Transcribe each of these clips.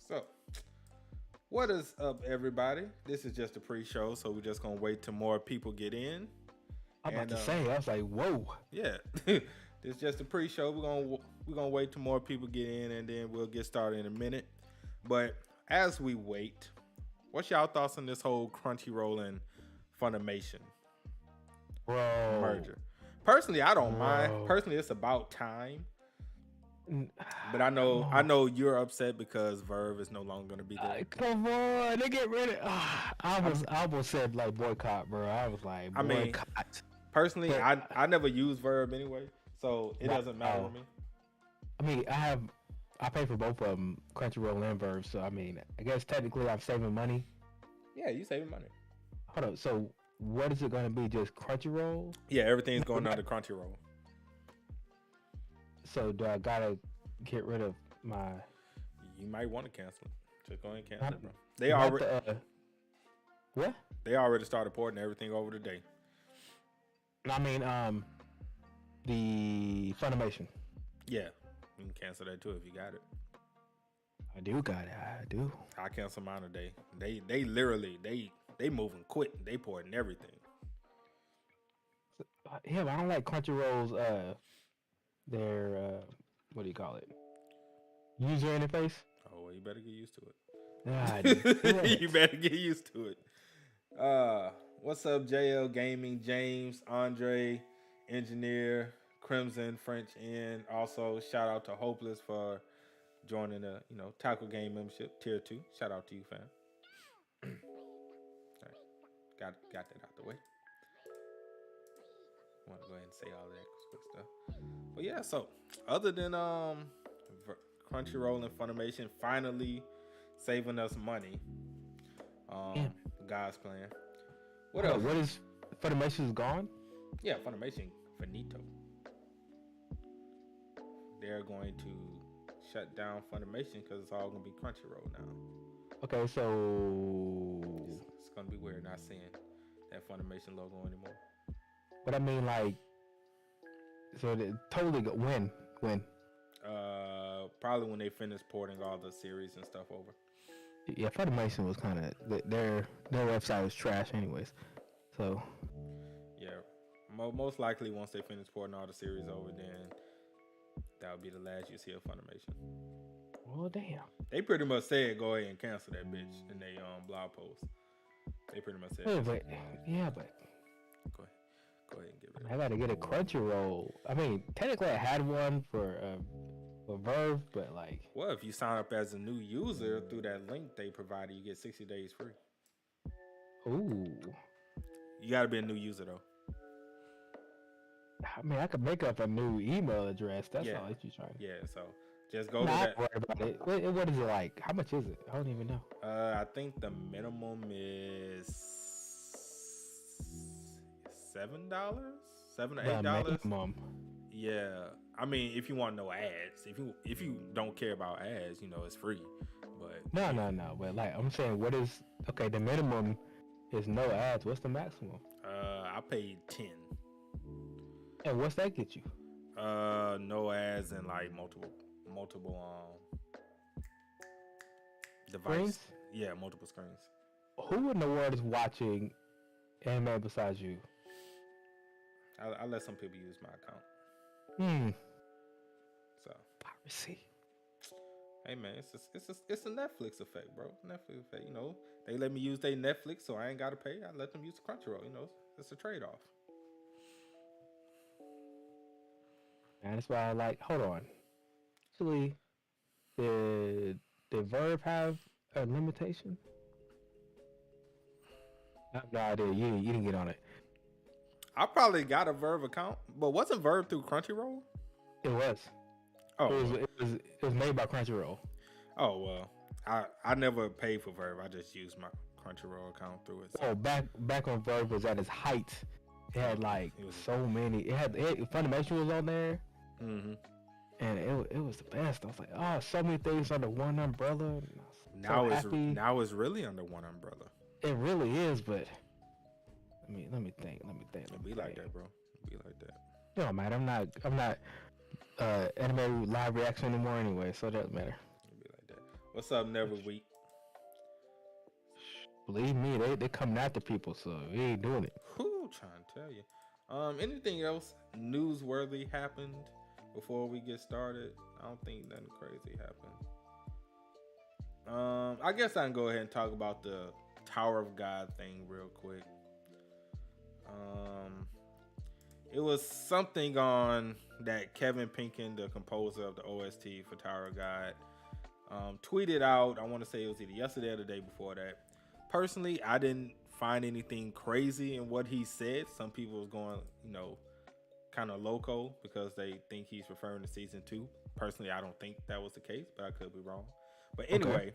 So, what is up, everybody? This is just a pre-show, so we're just gonna wait till more people get in. I'm about to say, I was like, whoa. Yeah, this is just a pre-show. We're gonna wait till more people get in, and then we'll get started in a minute. But as we wait, what's y'all thoughts on this whole Crunchyroll and Funimation merger? Personally, I don't mind. Personally, it's about time. But I know you're upset because Verve is no longer gonna be there. Come on, they get rid of. I almost said like boycott, bro. I was like, boycott. I mean, personally, I never use Verve anyway, so it doesn't matter to me. I mean, I pay for both of them, Crunchyroll and Verve. So I mean, I guess technically I'm saving money. Yeah, you saving money. Hold up. So what is it going to be? Just Crunchyroll? Yeah, everything's going under Crunchyroll. So do I gotta get rid of my? You might want to cancel it. Just go ahead and cancel it, bro. They already what? They already started porting everything over today. I mean, the Funimation. Yeah, you can cancel that too if you got it. I do got it. I do. I cancel mine today. They literally they moving quick. They porting everything. Yeah, but I don't like Crunchyroll's their what do you call it? User interface. Oh, well, you better get used to it. You better get used to it. What's up, JL Gaming, James, Andre, Engineer, Crimson, French N. Also, shout out to Hopeless for joining the Tackle Game membership tier 2. Shout out to you, fam. All right. Got that out the way. I want to go ahead and say all that quick stuff. But yeah, so other than Crunchyroll and Funimation finally saving us money, God's plan. What else? What is Funimation's gone? Yeah, Funimation finito. They're going to shut down Funimation because it's all gonna be Crunchyroll now. Okay, so it's gonna be weird not seeing that Funimation logo anymore. But I mean, like, so they totally go when? Probably when they finish porting all the series and stuff over. Yeah, Funimation was kind of their website was trash, anyways. So yeah, most likely once they finish porting all the series over, then that would be the last you see of Funimation. Well, damn. They pretty much said go ahead and cancel that bitch in their blog post. They pretty much said. But go ahead and give it. I gotta get a Crunchyroll. I mean, technically, I had one for Verve, but like. Well, if you sign up as a new user through that link they provided, you get 60 days free. Ooh. You gotta be a new user though. I mean, I could make up a new email address. That's all you're trying. Yeah, so just go to that. Worry about it. What is it like? How much is it? I don't even know. I think the minimum is $7, $7 to $8. Yeah, I mean, if you want no ads, if you don't care about ads, it's free. But no. But like, I'm saying, what is the minimum is no ads. What's the maximum? I paid $10. And what's that get you? No ads and like multiple devices. Screens? Yeah, multiple screens. Who in the world is watching anime besides you? I let some people use my account. So piracy. Hey man, it's a Netflix effect, bro. Netflix effect. They let me use their Netflix, so I ain't gotta pay. I let them use the Crunchyroll. It's a trade off. And that's why I like. Hold on. Actually, did Verve have a limitation? I have no idea. You didn't get on it. I probably got a Verve account, but wasn't Verve through Crunchyroll? It was. Oh, it was made by Crunchyroll. Oh well, I never paid for Verve. I just used my Crunchyroll account through it. So. Oh, back when Verve was at its height, it had like so many. Funimation was on there. Mm-hmm. And it was the best. I was like, oh, so many things under one umbrella. Now it's really under one umbrella. It really is, but let me think. It'll be like that, bro. It'll be like that. No, man, I'm not anime live reaction anymore anyway, so it doesn't matter. It'll be like that. What's up, Never Week? Believe me, they coming after people, so we ain't doing it. Who trying to tell you? Anything else newsworthy happened before we get started? I don't think nothing crazy happened. I guess I can go ahead and talk about the Tower of God thing real quick. It was something on that Kevin Pinkin, the composer of the OST for Tower of God, tweeted out. I want to say it was either yesterday or the day before that. Personally, I didn't find anything crazy in what he said. Some people was going, kind of loco because they think he's referring to season 2. Personally, I don't think that was the case, but I could be wrong. But anyway,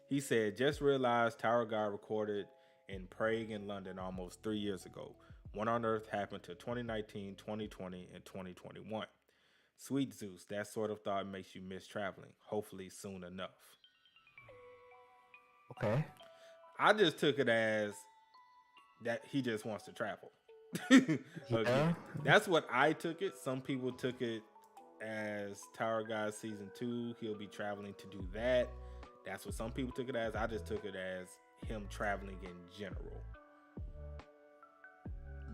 he said, just realized Tower of God recorded in Prague and London almost 3 years ago. One on Earth happened to 2019, 2020, and 2021. Sweet Zeus, that sort of thought makes you miss traveling. Hopefully soon enough. Okay. I just took it as that he just wants to travel. Yeah. That's what I took it. Some people took it as Tower of God season 2. He'll be traveling to do that. That's what some people took it as. I just took it as him traveling in general.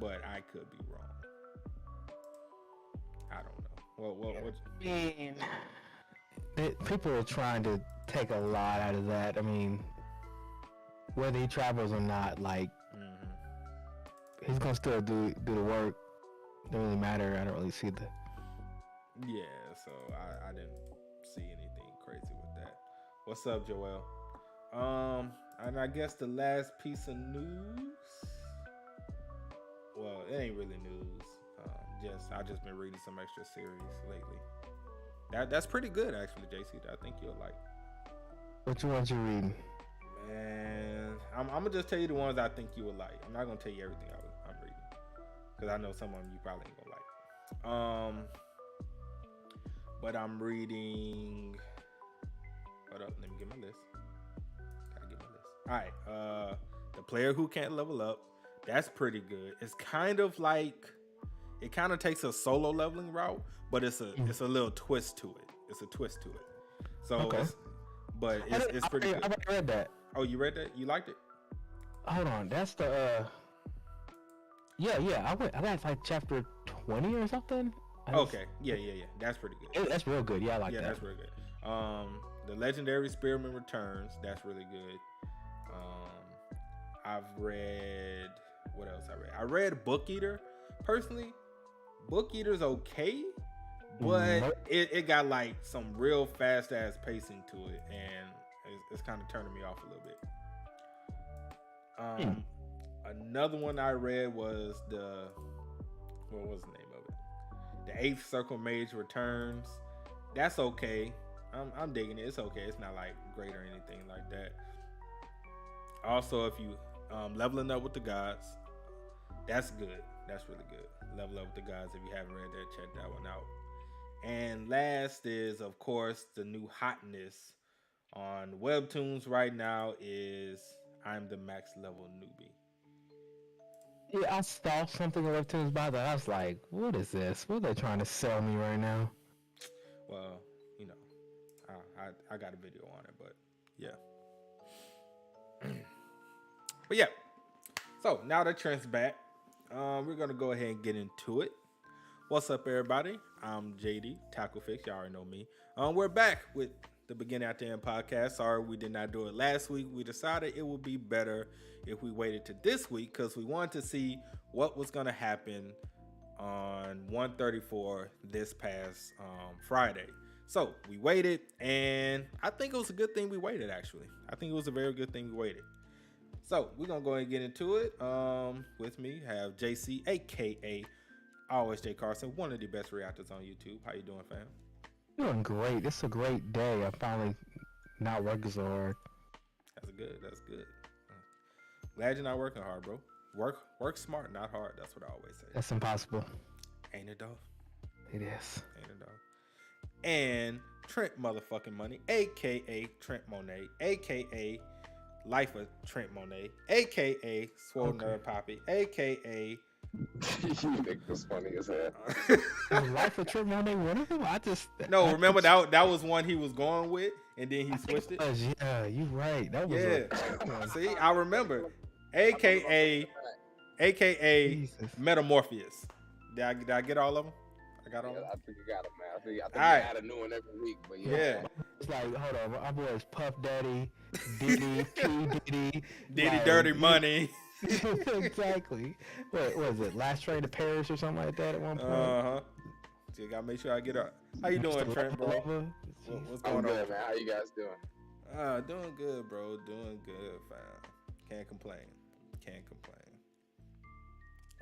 But I could be wrong. I don't know. What? I mean, people are trying to take a lot out of that. I mean, whether he travels or not, like, he's gonna still do the work. Doesn't really matter. I don't really see the. Yeah, so I didn't see anything crazy with that. What's up, Joel? And I guess the last piece of news. Well, it ain't really news. I just been reading some extra series lately. That's pretty good actually, JC. I think you'll like. Which ones you reading? Man, I'm gonna just tell you the ones I think you will like. I'm not gonna tell you everything I'm reading because I know some of them you probably ain't gonna like. But I'm reading. Hold up, let me get my list. Gotta get my list. All right, The Player Who Can't Level Up. That's pretty good. It's kind of like it kind of takes a solo leveling route, but it's a little twist to it. It's a twist to it. So, okay. It's pretty good. I read that. Oh, you read that? You liked it? Hold on, that's the. Yeah. I got like chapter 20 or something. Okay. Yeah. That's pretty good. That's real good. Yeah, I like that. Yeah, that's real good. The Legendary Spearman Returns. That's really good. I've read. What else I read? I read Book Eater. Personally, Book Eater's okay, but it got like some real fast ass pacing to it, and it's kind of turning me off a little bit. Another one I read was what was the name of it? The Eighth Circle Mage Returns. That's okay. I'm digging it. It's okay. It's not like great or anything like that. Also, if you leveling up with the gods, that's good. That's really good. Level up with the gods. If you haven't read that, check that one out. And last is, of course, the new hotness on webtoons right now is I'm the Max Level Newbie. Yeah, I saw something on webtoons about that. I was like, what is this? What are they trying to sell me right now? Well, I got a video on it, but yeah. But yeah. So now that Trent's back, we're gonna go ahead and get into it. What's up, everybody? I'm JD Tackle Fix. Y'all already know me. We're back with the Beginning at the End podcast. Sorry we did not do it last week. We decided it would be better if we waited to this week because we wanted to see what was gonna happen on 134 this past Friday. So we waited, and I think it was a good thing we waited. Actually, I think it was a very good thing we waited. So we're gonna go ahead and get into it. With me have JC, aka Always J Carson, one of the best reactors on YouTube. How you doing, fam? Doing great. It's a great day. I'm finally not working so hard. That's good. Glad you're not working hard, bro. Work smart, not hard. That's what I always say. That's impossible. Ain't it, dog? It is. Ain't it, dog? And Trent motherfucking Money, aka Trent Monet, aka Life of Trent Monet, aka Swole Nerd Poppy, aka You niggas was funny as hell. Was Life of Trip one they one of them? No, remember that was one he was going with, and then he switched it. Yeah, you right. That was Yeah. See, I remember. AKA Jesus. Metamorpheus. Did I get all of them? I got all of them. I think you got it, man. I think All you right. add a new one every week, but Yeah. It's like, hold on, my boys Puff Daddy, Diddy, P Diddy, Diddy Dirty Money. Exactly. What was it? Last Train to Paris or something like that at one point. So you gotta make sure I get up. How you doing, Trent, bro? What's I'm going good, on? man. How you guys doing? Doing good, bro. Doing good, fam. Can't complain.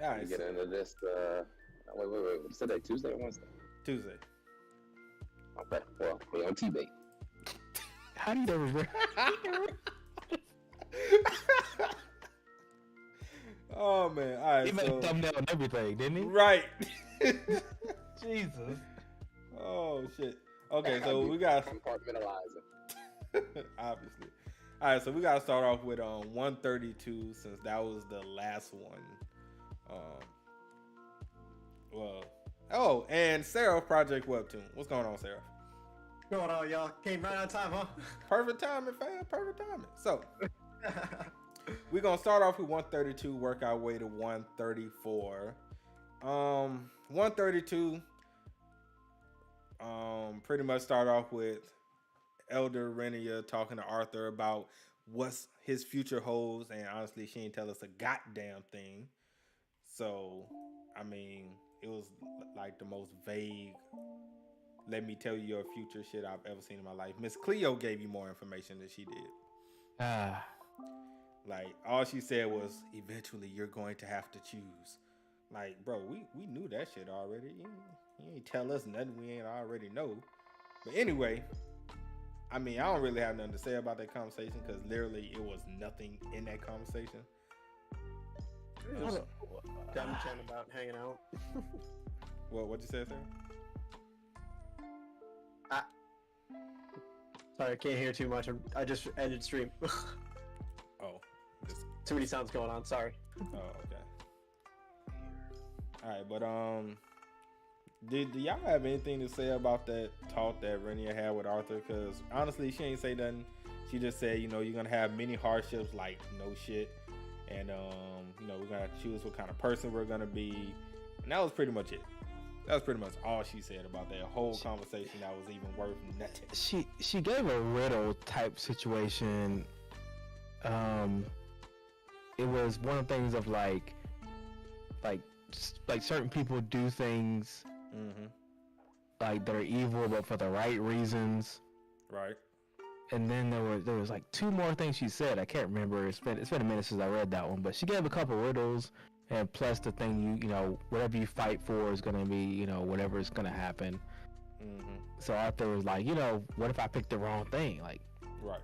All right. We get into this. Wait. What's today? Tuesday or Wednesday? Tuesday. Okay. Well, we on T-bait. How do you never? Oh man! All right. He made a thumbnail and everything, didn't he? Right. Jesus. Oh shit. Okay, so we got compartmentalizing. obviously. All right, so we got to start off with 132 since that was the last one. And Sarah Project Webtoon. What's going on, Sarah? What's going on, y'all? Came right on time, huh? Perfect timing, fam. Perfect timing. So we're gonna start off with 132, work our way to 134. 132. Pretty much start off with Elder Renia talking to Arthur about what's his future holds, and honestly, she didn't tell us a goddamn thing. So, I mean, it was like the most vague, let me tell you your future shit I've ever seen in my life. Miss Cleo gave you more information than she did. Like, all she said was, eventually you're going to have to choose. Like, bro, we knew that shit already. You ain't tell us nothing we ain't already know. But anyway, I mean, I don't really have nothing to say about that conversation because literally it was nothing in that conversation. Dumb chatting about hanging out. What'd you say, Sarah? Sorry, I can't hear too much. I just ended stream. Oh. Too many sounds going on. Sorry. Oh, okay. All right, but did y'all have anything to say about that talk that Renia had with Arthur? Because honestly, she ain't say nothing. She just said, you're gonna have many hardships, like no shit, and we're gonna choose what kind of person we're gonna be, and that was pretty much it. That was pretty much all she said about that whole conversation. That was even worth nothing. She gave a riddle type situation. It was one of the things of like certain people do things like they're evil, but for the right reasons. Right. And then there was like two more things she said. I can't remember. It's been a minute since I read that one, but she gave a couple riddles, and plus the thing whatever you fight for is gonna be whatever is gonna happen. So Arthur was like, what if I picked the wrong thing? Like, right.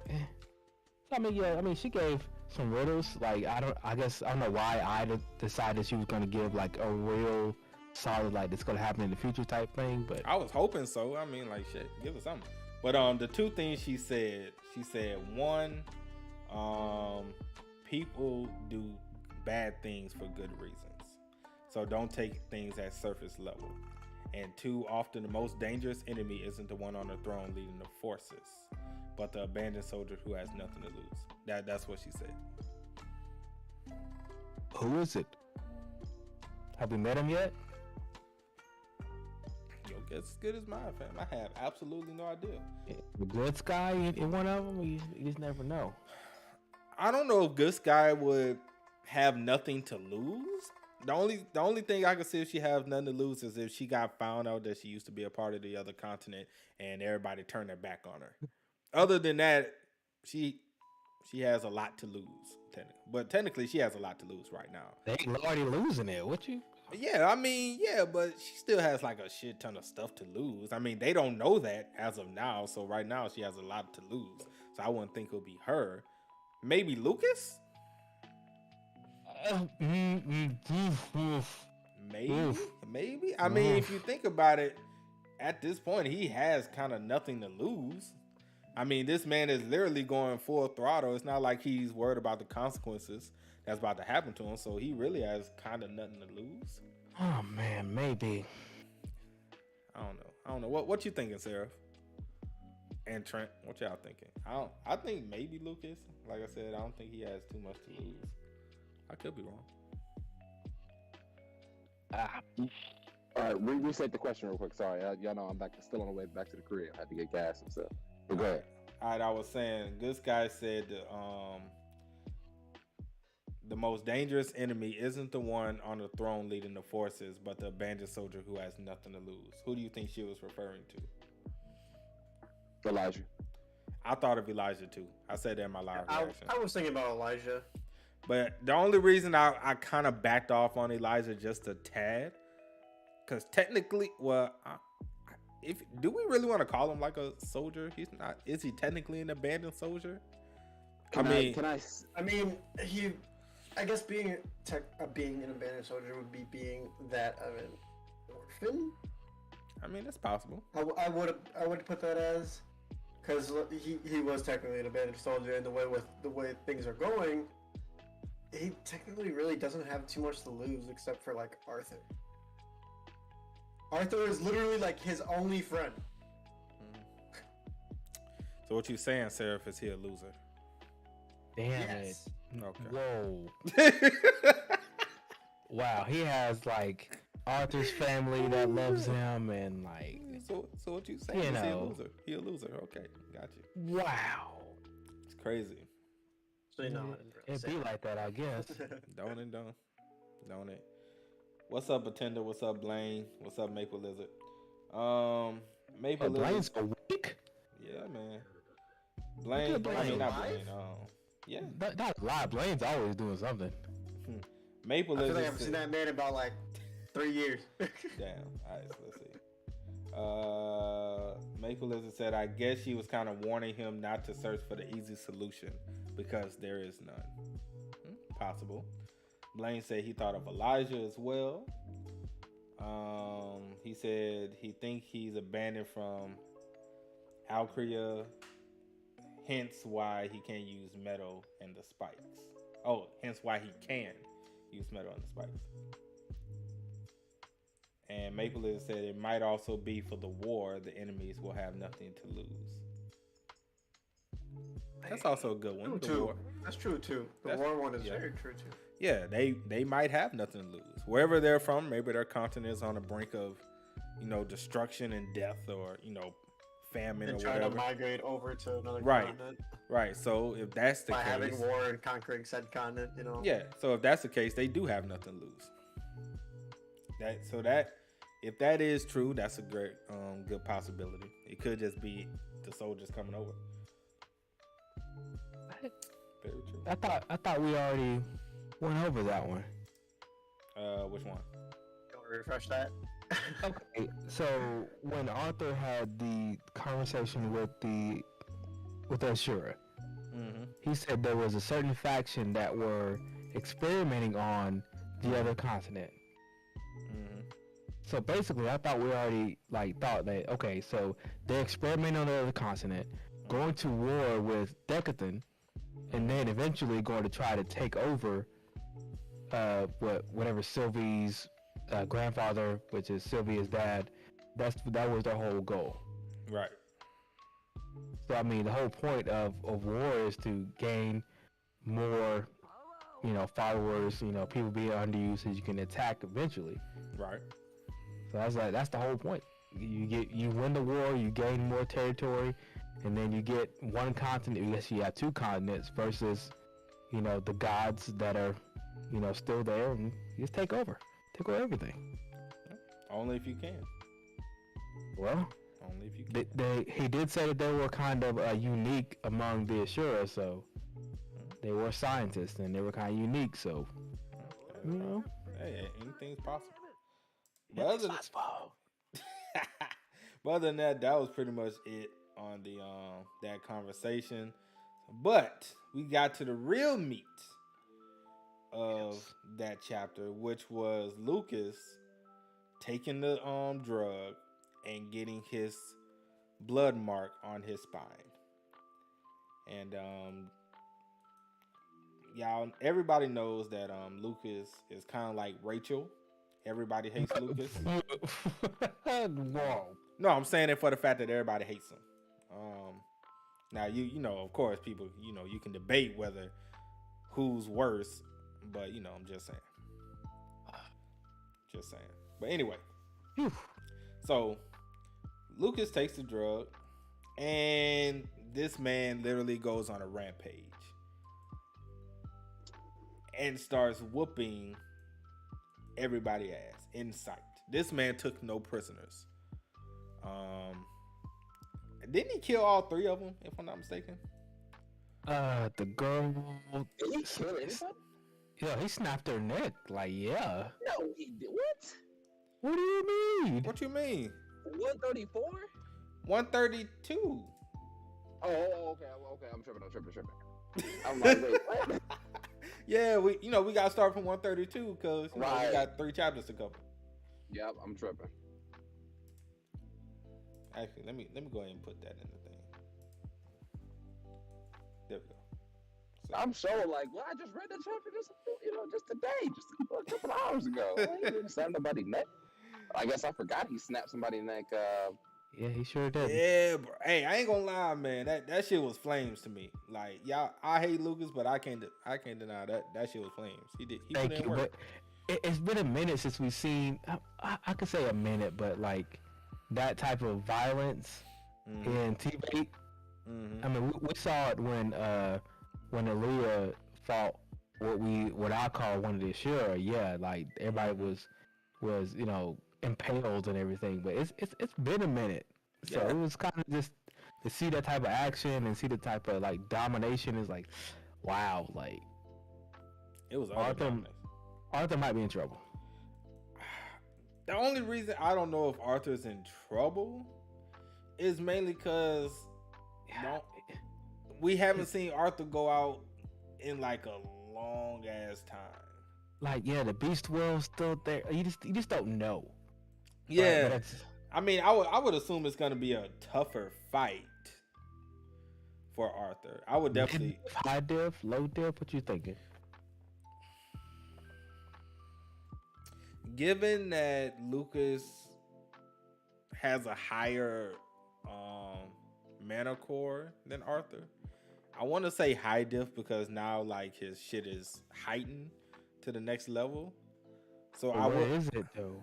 I mean, she gave some riddles. Like, I don't know why I decided she was gonna give like a real solid, like, it's gonna happen in the future type thing. But I was hoping so. I mean, like, shit, give us something. But the two things she said one, people do bad things for good reasons, so don't take things at surface level. And two, often the most dangerous enemy isn't the one on the throne leading the forces, but the abandoned soldier who has nothing to lose. That's what she said. Who is it? Have we met him yet? Yo, guess as good as mine, fam. I have absolutely no idea. The good guy in one of them? You just never know. I don't know if this guy would have nothing to lose. The only thing I can see if she has nothing to lose is if she got found out that she used to be a part of the other continent and everybody turned their back on her. Other than that, she has a lot to lose. But technically, she has a lot to lose right now. They ain't already losing it. What you? Yeah, I mean, yeah, but she still has like a shit ton of stuff to lose. I mean, they don't know that as of now. So right now, she has a lot to lose. So I wouldn't think it'll be her. Maybe Lucas? Maybe. I mean, if you think about it, at this point, he has kind of nothing to lose. I mean, this man is literally going full throttle. It's not like he's worried about the consequences that's about to happen to him. So he really has kind of nothing to lose. Oh man, maybe. I don't know. What you thinking, Sarah? And Trent, what y'all thinking? I think maybe Lucas. Like I said, I don't think he has too much to lose. I could be wrong. All right, reset the question real quick. Sorry, y'all know I'm still on the way back to the crib. I had to get gas and stuff. But go ahead. All right, I was saying this guy said the most dangerous enemy isn't the one on the throne leading the forces, but the abandoned soldier who has nothing to lose. Who do you think she was referring to? Elijah. I thought of Elijah too. I said that in my live reaction. I was thinking about Elijah. But the only reason I kind of backed off on Elijah just a tad, because technically, do we really want to call him like a soldier? He's not. Is he technically an abandoned soldier? I mean, I guess being an abandoned soldier would be being that of an orphan. I mean, that's possible. I would put that as, because he was technically an abandoned soldier, and the way things are going, he technically really doesn't have too much to lose except for like Arthur. Arthur is literally like his only friend. So what you saying, Seraph, is he a loser? Damn Yes. it. Okay. Whoa. Wow, he has like Arthur's family that loves him and like. So what you saying? Is he a loser? He a loser. Okay, got you. Wow. It's crazy. So It'd be like that, I guess. Don't it? What's up, Attender? What's up, Blaine? What's up, Maple Lizard? Maple Lizard. Blaine's awake? Yeah, man. Blaine. I mean, not Blaine. Yeah. Not live. Blaine's always doing something. Maple I Lizard. feel like I haven't seen that man in about like 3 years. Damn. All right, so let's see. Maple Lizard said, I guess she was kind of warning him not to search for the easy solution because there is none. Possible. Blaine said he thought of Elijah as well. He said he think he's abandoned from Alcrea, hence why he can't use metal and the spikes. Oh, hence why he can use metal and the spikes. And Maple Lizard said it might also be for the war, the enemies will have nothing to lose. That's also a good one. That's true too. The war one is very true too. Yeah, they might have nothing to lose. Wherever they're from, maybe their continent is on the brink of, destruction and death, or famine, and or trying whatever. to migrate over to another continent. Right. So if that's the by case, having war and conquering said continent, Yeah. So if that's the case, they do have nothing to lose. If that is true, that's a great good possibility. It could just be the soldiers coming over. Very true. I thought we already went over that one. Which one? You want to refresh that? Okay, so when Arthur had the conversation with Ashura, he said there was a certain faction that were experimenting on the other continent. So basically, I thought we already thought that, okay, so they're experimenting on the other continent, going to war with Decathan, and then eventually going to try to take over whatever Sylvie's grandfather, which is Sylvia's dad. That was their whole goal. Right. So I mean, the whole point of war is to gain more, followers. People being under you so you can attack eventually. Right. So that's the whole point. You win the war, you gain more territory, and then you get one continent. I guess you have two continents versus, the gods that are, still there, and you just take over everything. Only if you can. Well, only if you can. He did say that they were kind of unique among the Ashura, so they were scientists and they were kind of unique. So, hey, anything's possible. But other than that, that was pretty much it on the that conversation. But we got to the real meat of that chapter, which was Lucas taking the drug and getting his blood mark on his spine. And y'all, everybody knows that Lucas is kind of like Rachel. Everybody hates Lucas. Whoa. No, I'm saying it for the fact that everybody hates him. Now you know, of course, people, you know, you can debate whether who's worse, but you know, I'm just saying. Just saying. But anyway, so Lucas takes the drug, and this man literally goes on a rampage and starts whooping everybody ass in sight. This man took no prisoners. Didn't he kill all three of them, if I'm not mistaken? The girl. Did he kill anybody? Yeah, he snapped her neck. Like, yeah. No, he did. What? What do you mean? What you mean? 134? 132. Oh, okay. I'm tripping. I'm like, wait, what? Yeah, we gotta start from 132 because we Right. got 3 chapters to cover. Yep, I'm tripping. Actually, let me go ahead and put that in the thing. There we go. So, I'm so like, well, I just read that chapter just today, just a couple hours ago. He didn't snap nobody's neck. I guess I forgot he snapped somebody's neck. Yeah, he sure did. yeah, bro. Hey, I ain't gonna lie, man. That shit was flames to me. Like, y'all, I hate Lucas, but I can't deny that shit was flames. He Thank put in you, work. but it's been a minute since we've seen. I could say a minute, but like that type of violence in TV. I mean, we saw it when Aaliyah fought what I call one of the Ashura. Yeah, like everybody was impaled and everything. But it's been a minute, so it was kind of just to see that type of action and see the type of like domination is like, wow, like It was Arthur might be in trouble. The only reason I don't know if Arthur's in trouble is mainly because we haven't seen Arthur go out in like a long ass time. Like, yeah, the beast world's still there. You just don't know. Yeah, But I mean, I would assume it's gonna be a tougher fight for Arthur. I would definitely high diff, low diff. What you thinking? Given that Lucas has a higher mana core than Arthur, I want to say high diff because now like his shit is heightened to the next level. So What is it though?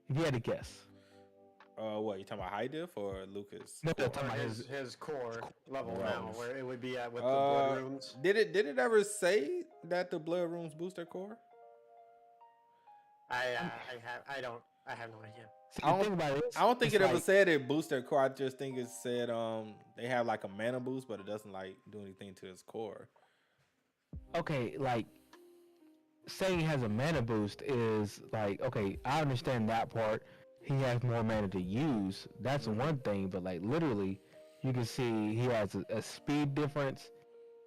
If you had to guess. What you talking about, high diff or Lucas? No, Or talking about his core level Right. now, where it would be at with the blood rooms. Did it ever say that the blood rooms boost their core? I have no idea. See, I the thing about it is, I don't think it's it ever like- said it boosts their core. I just think it said they have like a mana boost, but it doesn't like do anything to its core. Okay, like saying he has a mana boost is like, okay, I understand that part. He has more mana to use. That's one thing, but like literally, you can see he has a speed difference.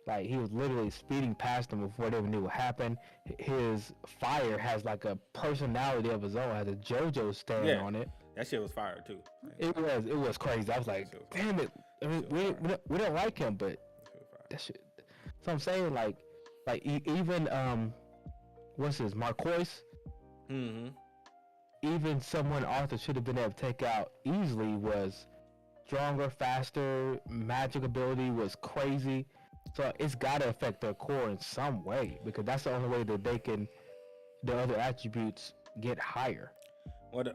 Like he was literally speeding past them before they even knew what happened. His fire has like a personality of his own. Has a JoJo stand on it. That shit was fire too. It was crazy. I was like, damn it. I mean, we don't like him, but that shit. So I'm saying like even what's his Marquise? Mm-hmm. Even someone Arthur should have been able to take out easily was stronger, faster, magic ability was crazy. So it's got to affect their core in some way because that's the only way that they can, the other attributes get higher. The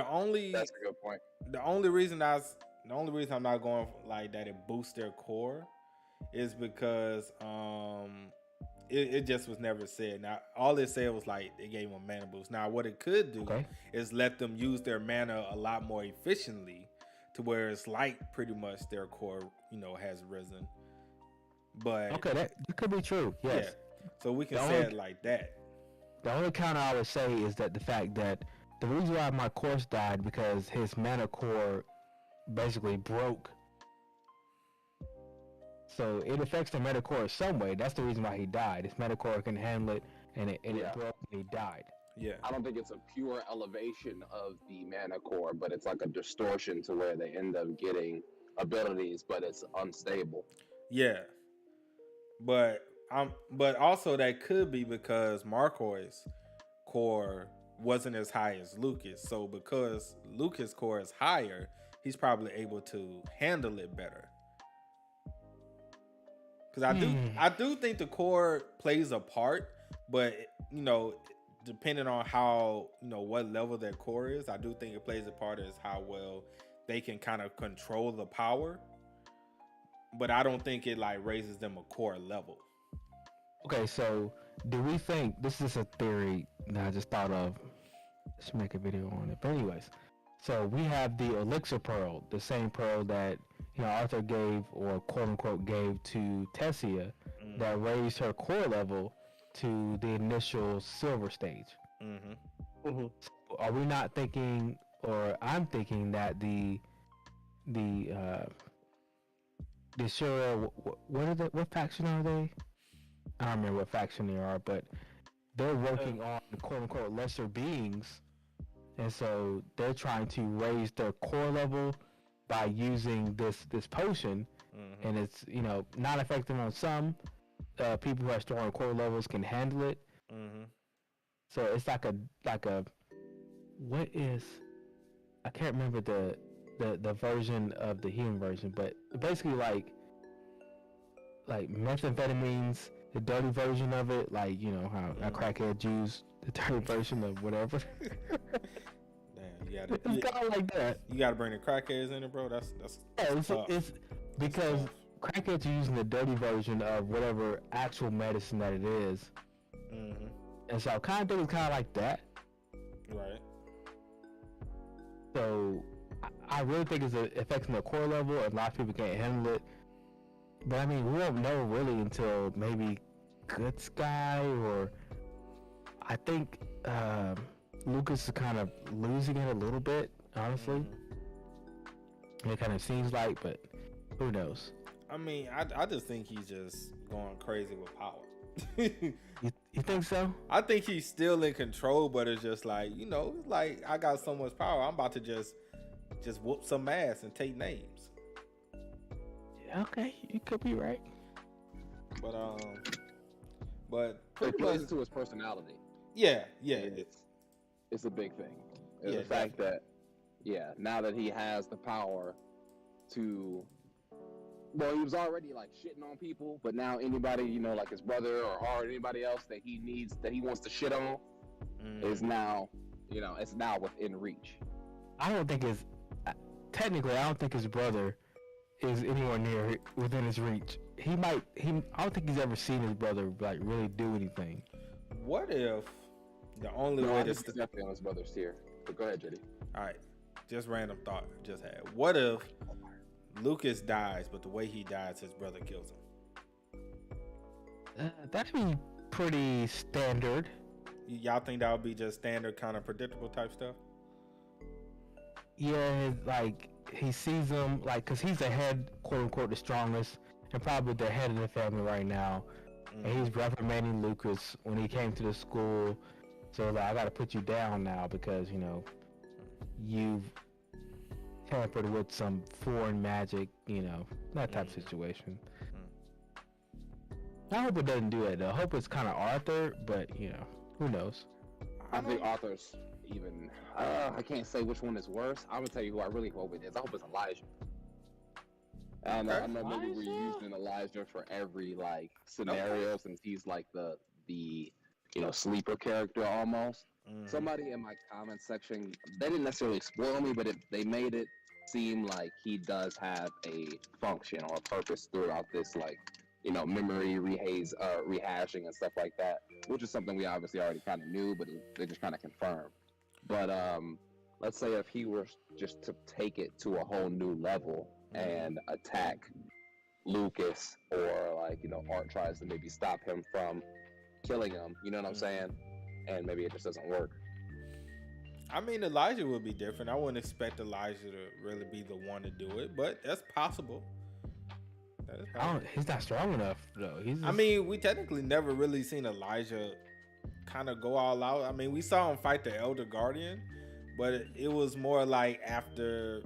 only That's a good point. the only reason I'm not going like that it boosts their core is because it just was never said. Now all it said was like it gave them a mana boost. Now what it could do is let them use their mana a lot more efficiently to where it's like pretty much their core, has risen. But Okay, that could be true. Yes. yeah. So we can The say only- it like that. The only counter I would say is that the fact that the reason why my course died because his mana core basically broke. So it affects the mana core some way. That's the reason why he died. His mana core can handle it, and it broke and he died. Yeah. I don't think it's a pure elevation of the mana core, but it's like a distortion to where they end up getting abilities, but it's unstable. Yeah, but also that could be because Marcoy's core wasn't as high as Lucas. So because Lucas' core is higher, he's probably able to handle it better. Because I do think the core plays a part, but depending on how what level their core is, I do think it plays a part as how well they can kind of control the power. But I don't think it like raises them a core level. Okay, so do we think this is a theory that I just thought of? Let's make a video on it. But anyways, so we have the elixir pearl, the same pearl that Arthur gave or quote unquote gave to Tessia, that raised her core level to the initial silver stage. So are we not thinking, or I'm thinking that the Shura, what faction are they? I don't remember what faction they are, but they're working on quote unquote lesser beings, and so they're trying to raise their core level by using this potion, and it's not effective on some. People who have strong core levels can handle it. So it's like a what is, I can't remember the version of the healing version, but basically like methamphetamines, the dirty version of it, like how crackheads use the dirty version of whatever. Damn, it's kind of like that. You gotta bring the crackheads in it, bro. That's it's because crackheads are using the dirty version of whatever actual medicine that it is. And so I kind of think it's kind of like that. Right. So I really think it's affecting the core level, and a lot of people can't handle it. But I mean, we won't know really until maybe Good Sky, or I think Lucas is kind of losing it a little bit, honestly. It kind of seems like, but who knows? I mean, I just think he's just going crazy with power. You think so? I think he's still in control, but it's just like, like I got so much power, I'm about to just whoop some ass and take names. Yeah, okay, you could be right. But it plays into his personality. Yeah. It's a big thing. The fact that now that he has the power to, well, he was already like shitting on people, but now anybody, like his brother or anybody else that he wants to shit on is now, it's now within reach. I don't think technically, I don't think his brother is anywhere near within his reach. I don't think he's ever seen his brother like really do anything. What if the only way to definitely on his brother's tier? But go ahead, JD. All right, just random thought just had. What if Lucas dies, but the way he dies, his brother kills him? That'd be pretty standard. Y'all think that would be just standard, kind of predictable type stuff? Yeah, like he sees him, like, cause he's the head, quote unquote, the strongest, and probably the head of the family right now. And he's reprimanding Lucas when he came to the school. So like, I gotta put you down now because you've tampered with some foreign magic, that type of situation. I hope it doesn't do that though. I hope it's kind of Arthur, but who knows? I think Arthur's even. I can't say which one is worse. I'm gonna tell you who I really hope it is. I hope it's Elijah. I know maybe we're using Elijah for every like scenario since he's like the sleeper character almost. Somebody in my comment section, they didn't necessarily spoil me, but they made it seem like he does have a function or a purpose throughout this like memory rehashing and stuff like that, which is something we obviously already kind of knew, but they just kind of confirmed. But let's say if he were just to take it to a whole new level and attack Lucas, or like Art tries to maybe stop him from killing him, you know what I'm saying? And maybe it just doesn't work. I mean, Elijah would be different. I wouldn't expect Elijah to really be the one to do it, but that's possible. He's not strong enough though. I mean, we technically never really seen Elijah kind of go all out. I mean, we saw him fight the Elder Guardian, but it was more like after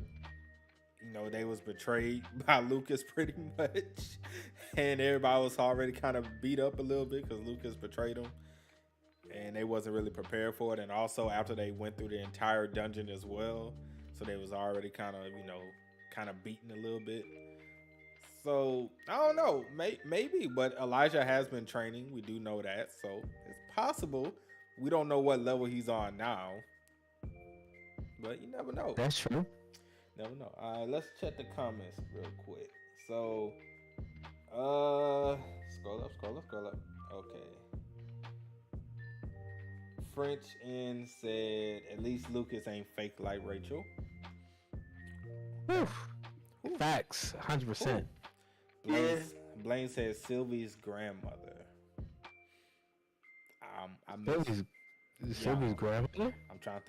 they was betrayed by Lucas pretty much, and everybody was already kind of beat up a little bit because Lucas betrayed them, and they wasn't really prepared for it. And also after they went through the entire dungeon as well, so they was already kind of kind of beaten a little bit. So I don't know, maybe, but Elijah has been training. We do know that, so it's possible. We don't know what level he's on now, but you never know. That's true. Never know. All right, let's check the comments real quick. So, scroll up. Okay. French N said, at least Lucas ain't fake like Rachel. Oof. Facts, 100%. Blaine says Sylvie's grandmother. I missed Sylvie's grandmother? I'm trying to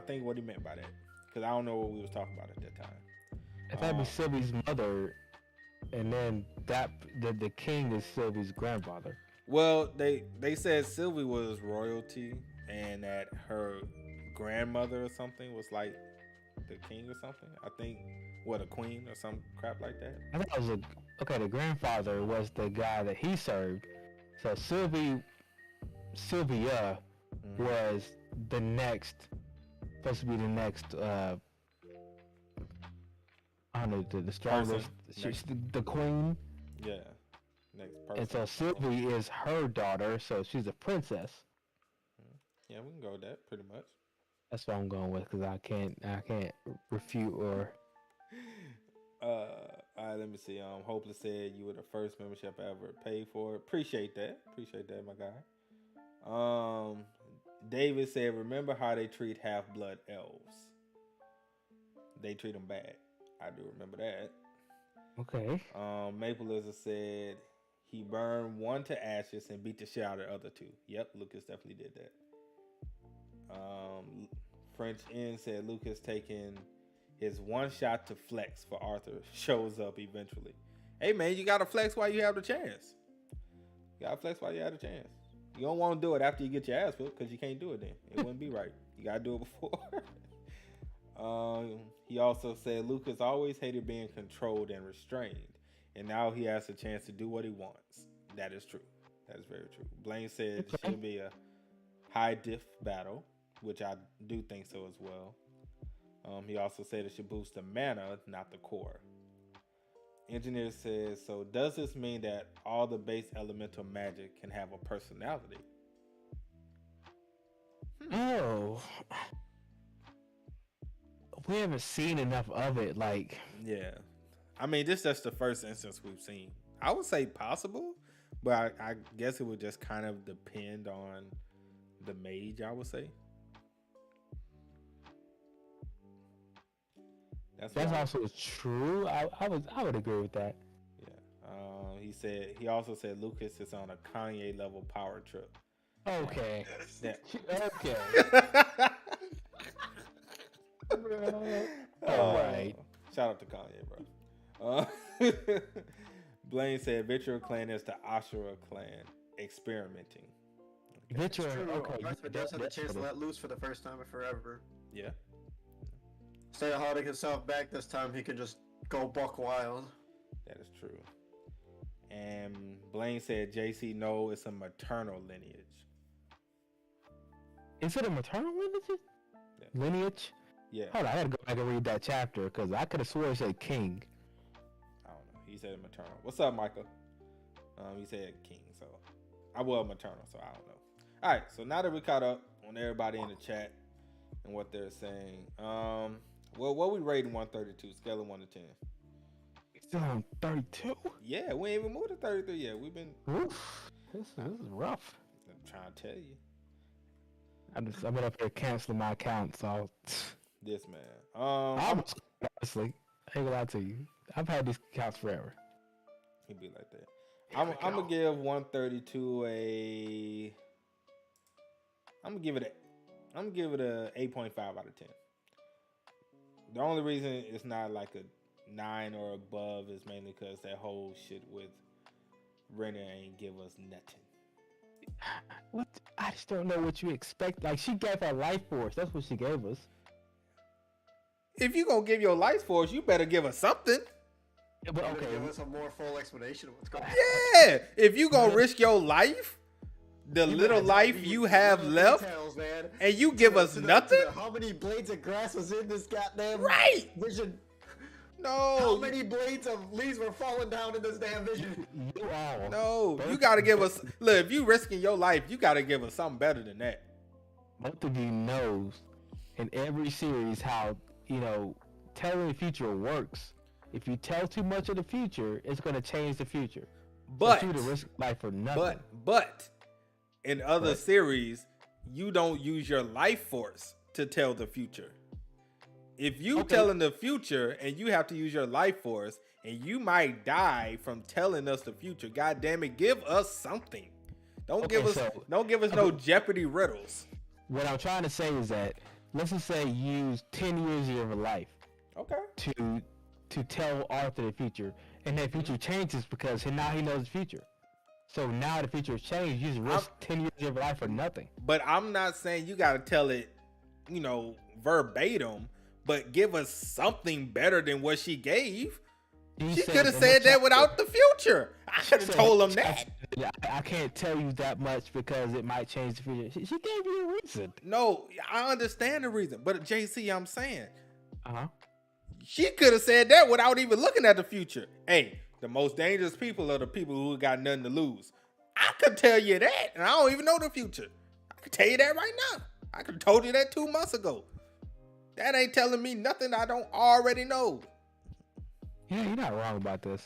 think what he meant by that, because I don't know what we was talking about at that time. If that'd be Sylvie's mother, and then the king is Sylvie's grandfather. Well, they said Sylvie was royalty, and that her grandmother or something was like the king or something. I think a queen or some crap like that. I thought it was the grandfather was the guy that he served. So Sylvia was supposed to be the next I don't know, the strongest, the queen. Yeah, next person. And so Sylvie is her daughter, so she's a princess. Yeah, we can go with that pretty much. That's what I'm going with, because I can't refute or. All right, let me see. Hopeless said you were the first membership I ever paid for. Appreciate that, my guy. David said, remember how they treat half-blood elves? They treat them bad. I do remember that. Okay. Maple Lizard said he burned one to ashes and beat the shit out of the other two. Yep, Lucas definitely did that. French N said Lucas taking his one shot to flex for Arthur shows up eventually. Hey man, you gotta flex while you have the chance. You don't want to do it after you get your ass whipped, because you can't do it then. It wouldn't be right. You gotta do it before. He also said Lucas always hated being controlled and restrained, and now he has a chance to do what he wants. That is true. That is very true. Blaine said it should be a high diff battle, which I do think so as well. He also said it should boost the mana, not the core. Engineer says, so does this mean that all the base elemental magic can have a personality? Oh. We haven't seen enough of it, like. Yeah. I mean, this is just the first instance we've seen. I would say possible, but I guess it would just kind of depend on the mage, I would say. That's also true. I would agree with that. Yeah. He also said Lucas is on a Kanye level power trip. Okay. Okay. All right. Shout out to Kanye, bro. Blaine said Vitriol clan is the Ashura clan experimenting. Okay. Vitriol, okay. Arthur does have the chance to let loose for the first time in forever. Yeah. Instead of holding himself back this time, he can just go buck wild. That is true. And Blaine said JC, no, it's a maternal lineage. Is it a maternal lineage? Yeah. Lineage? Yeah. Hold on, I gotta go back and read that chapter, because I could have swore it said king. I don't know. He said maternal. What's up, Michael? He said king, so I was maternal, so I don't know. All right, so now that we caught up on everybody in the chat and what they're saying, well, what we rating 132, scale of 1 to 10? Still on 32? Yeah, we ain't even moved to 33 yet. We've been. Oof, this is rough. I'm trying to tell you. I've been up here canceling my account, so. This man. Honestly, I ain't gonna lie to you. I've had these accounts forever. He'd be like that. I'm gonna give 132 a. I'm gonna give it a 8.5 out of 10. The only reason it's not like a 9 or above is mainly because that whole shit with Renner ain't give us nothing. What? I just don't know what you expect. Like, she gave her life force. That's what she gave us. if you gonna give your life for us, you better give us something. Yeah, but Okay, okay, give us a more full explanation of what's going on. Yeah, if you gonna risk your life, the You little better life tell me you the have little left, details, man. and you give us nothing, How many blades of grass was in this goddamn right? vision? No, How many blades of leaves were falling down in this damn vision? you all. no, you gotta give us. Look, if you risking your life, you gotta give us something better than that. Both of you knows in every series how, telling the future works. If you tell too much of the future, it's going to change the future. But you to risk life for nothing. But in other series, you don't use your life force to tell the future. If you telling the future and you have to use your life force and you might die from telling us the future, God damn it, give us something. Don't give us no Jeopardy riddles. What I'm trying to say is that let's just say you use 10 years of your life to tell Arthur the future, and that future changes because now he knows the future. So now the future has changed. You just risk 10 years of your life for nothing. But I'm not saying you got to tell it, verbatim, but give us something better than what she gave. She could have said that without the future. I could have told him that. I can't tell you that much because it might change the future. She gave you a reason. No, I understand the reason, but JC, I'm saying, She could have said that without even looking at the future. Hey, the most dangerous people are the people who got nothing to lose. I could tell you that, and I don't even know the future. I could tell you that right now. I could have told you that 2 months ago. That ain't telling me nothing I don't already know. Yeah, you're not wrong about this.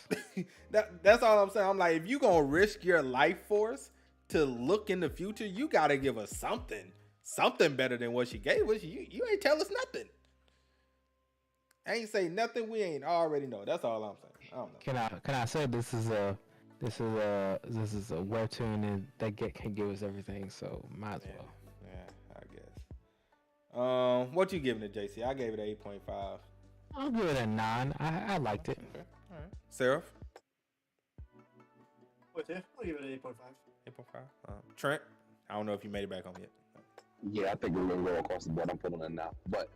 That's all I'm saying. I'm like, if you gonna risk your life force to look in the future, you gotta give us something better than what she gave us. You ain't tell us nothing. Ain't say nothing we ain't already know. That's all I'm saying. I don't know. Can I say this is a webtoon and that can give us everything, so might as well. Yeah, I guess. What you giving it, JC? I gave it an 8.5. I'll give it a 9. I liked it. Okay. All right. Seraph? I'll give it an 8.5. 8.5. Trent? I don't know if you made it back home yet. Yeah, I think we're gonna go across the board. I'm putting it now, but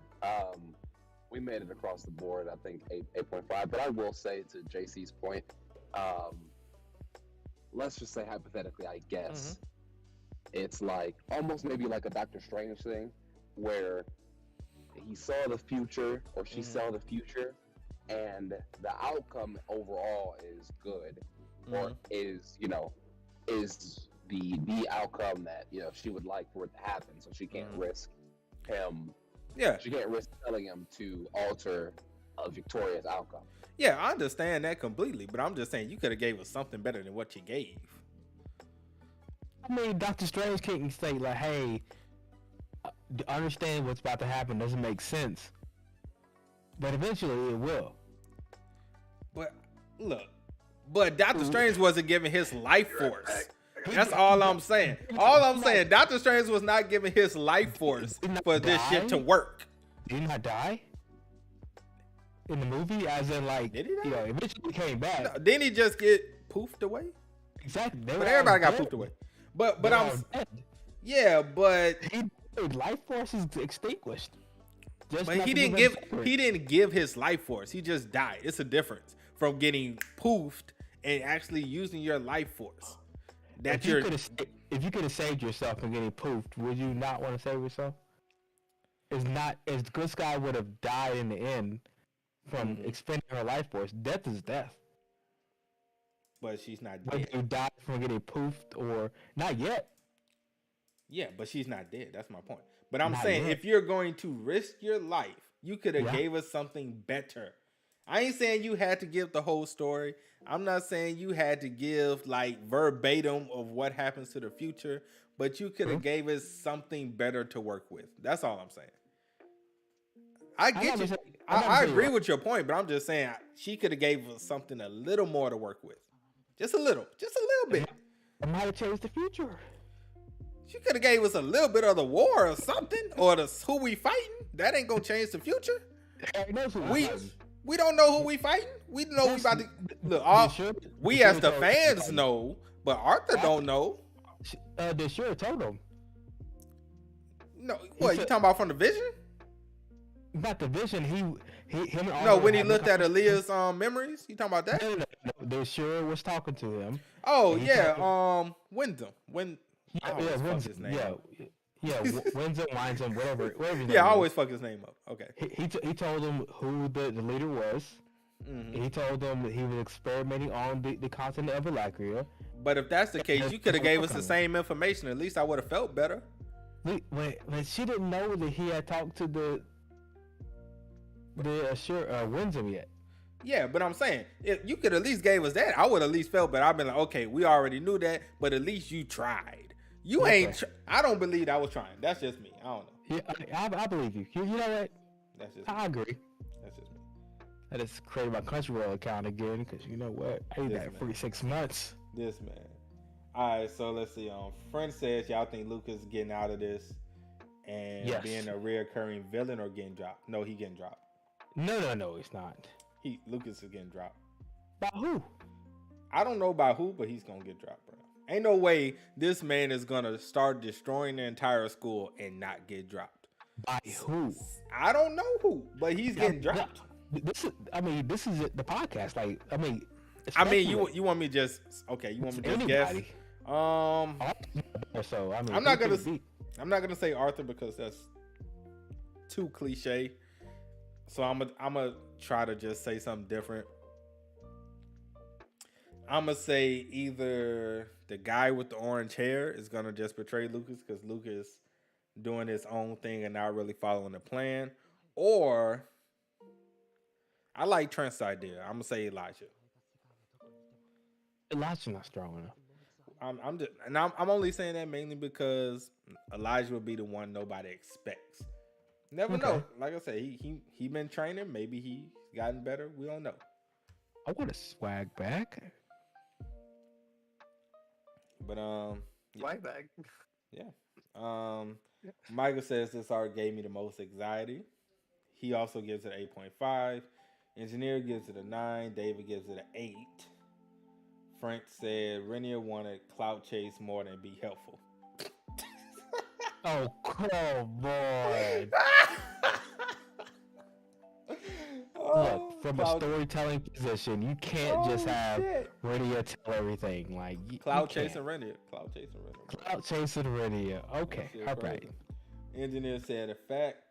we made it across the board. I think 8.5. But I will say, to JC's point, let's just say hypothetically, I guess it's like almost maybe like a Doctor Strange thing, where he saw the future or she saw the future, and the outcome overall is good, or is the outcome that she would like for it to happen. So she can't risk him. Yeah, she can't risk telling him to alter a victorious outcome. Yeah, I understand that completely, but I'm just saying you could have gave us something better than what you gave. I mean, Doctor Strange can't say like, "Hey, understand what's about to happen doesn't make sense," but eventually it will. But look, Doctor Strange wasn't giving his life force. That's all I'm saying. All I'm saying, Doctor Strange was not giving his life force for this shit to work. Did he not die in the movie? As in, like, did he die? Eventually came back. No, didn't he just get poofed away? Exactly. But everybody got poofed away. But I'm dead. Yeah, but his life force is extinguished. But he didn't give his life force. He just died. It's a difference from getting poofed and actually using your life force. If you could have saved yourself from getting poofed, would you not want to save yourself? It's not as Good Sky would have died in the end from expending her life force. Death is death. But she's not dead. Whether you died from getting poofed or not yet. Yeah, but she's not dead. That's my point. But I'm saying if you're going to risk your life, you could have gave us something better. I ain't saying you had to give the whole story. I'm not saying you had to give like verbatim of what happens to the future, but you could have gave us something better to work with. That's all I'm saying. I get you. I agree with your point, but I'm just saying she could have gave us something a little more to work with. Just a little bit. It might have changed the future. She could have gave us a little bit of the war or something, or the who we fighting. That ain't gonna change the future. We don't know who we fighting. We know we about to look. We as the fans know, but Arthur don't know. They sure told him. No, what you talking about from the vision? Not the vision. Him and No, Arthur when he had looked at conversation. Aaliyah's memories, you talking about that? No. They sure was talking to him. Oh And he yeah, told him, Wyndham. I yeah, always fuck Windsor, his name up. Windsor, whatever his Yeah, I name always is. fuck his name up. Okay. He told him who the leader was. Mm-hmm. He told them that he was experimenting on the continent of Elixir. But if that's the case, you could have gave us the same information. At least I would have felt better. When she didn't know that he had talked to the Winsome yet. Yeah, but I'm saying if you could at least gave us that, I would at least felt better. I've been like, okay, we already knew that, but at least you tried. You ain't. I don't believe I was trying. That's just me. I don't know. Yeah, I believe you. You know what? That's just. I agree. That's just me. I just created my Crunchyroll account again because you know what? I need that free 6 months. This man. All right, so let's see. Friend says y'all think Lucas getting out of this and being a reoccurring villain or getting dropped? No, he getting dropped. No, it's not. Lucas is getting dropped. By who? I don't know by who, but he's gonna get dropped, bro. Ain't no way this man is gonna start destroying the entire school and not get dropped. By who? I don't know who, but he's getting dropped. This is the podcast. Like, you want me just okay? You want me to just guess? So I'm not gonna say Arthur because that's too cliche. So I'm gonna try to just say something different. I'm gonna say either the guy with the orange hair is gonna just betray Lucas because Lucas doing his own thing and not really following the plan, or I like Trent's idea. I'm gonna say Elijah. Elijah's not strong enough. I'm only saying that mainly because Elijah will be the one nobody expects. Never know. Like I said, he been training. Maybe he's gotten better. We don't know. I want to swag back. But swag bag. Yeah. Michael says this art gave me the most anxiety. He also gives it 8.5. Engineer gives it a 9. David gives it an 8. Frank said Renier wanted clout chase more than be helpful. Oh, boy. Look, from a storytelling position, you can't just have Renier tell everything. Like clout chasing Renier. Clout chasing Renier. Okay, all right. Engineer said the fact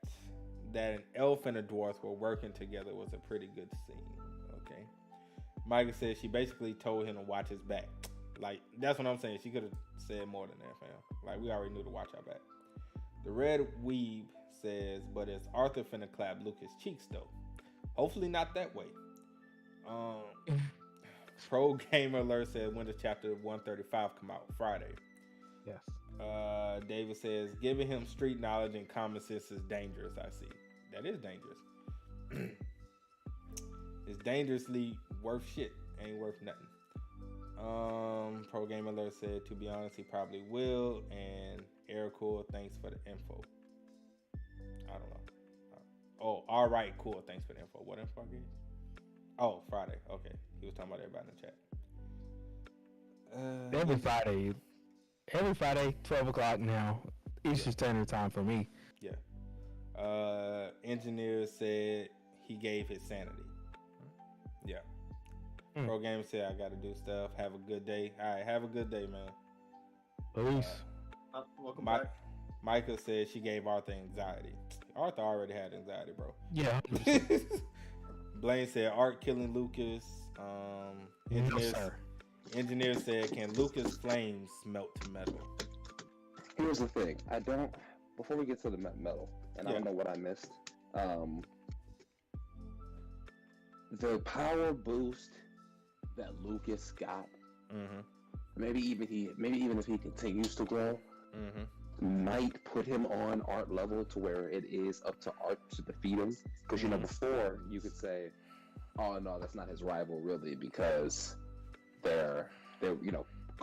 that an elf and a dwarf were working together was a pretty good scene. Okay. Micah said she basically told him to watch his back. Like, that's what I'm saying. She could have said more than that, fam. Like, we already knew to watch our back. The Red Weeb says, but is Arthur finna clap Lucas' cheeks, though? Hopefully not that way. Pro Gamer Alert said, when does chapter 135 come out? Friday. Yes. David says, giving him street knowledge and common sense is dangerous, I see. That is dangerous. It's dangerously worth shit. Ain't worth nothing. Pro Game Alert said, to be honest, he probably will. And Air Cool, thanks for the info. I don't know. Oh, all right, cool. Thanks for the info. What info again? Oh, Friday. Okay. He was talking about everybody in the chat. Every Friday, 12 o'clock now. Eastern Standard Time for me. Yeah. Engineer said he gave his sanity. Yeah. Pro Gamer said, I got to do stuff. Have a good day. All right, have a good day, man. Peace. Welcome back. Micah said she gave Arthur anxiety. Arthur already had anxiety, bro. Yeah. Blaine said Art killing Lucas. Engineer said, can Lucas' flames melt to metal? Here's the thing. Before we get to the metal, and I don't know what I missed. The power boost that Lucas got, maybe even if he continues to grow, might put him on Art level to where it is up to Art to defeat him. Because before you could say, oh no, that's not his rival really, because they're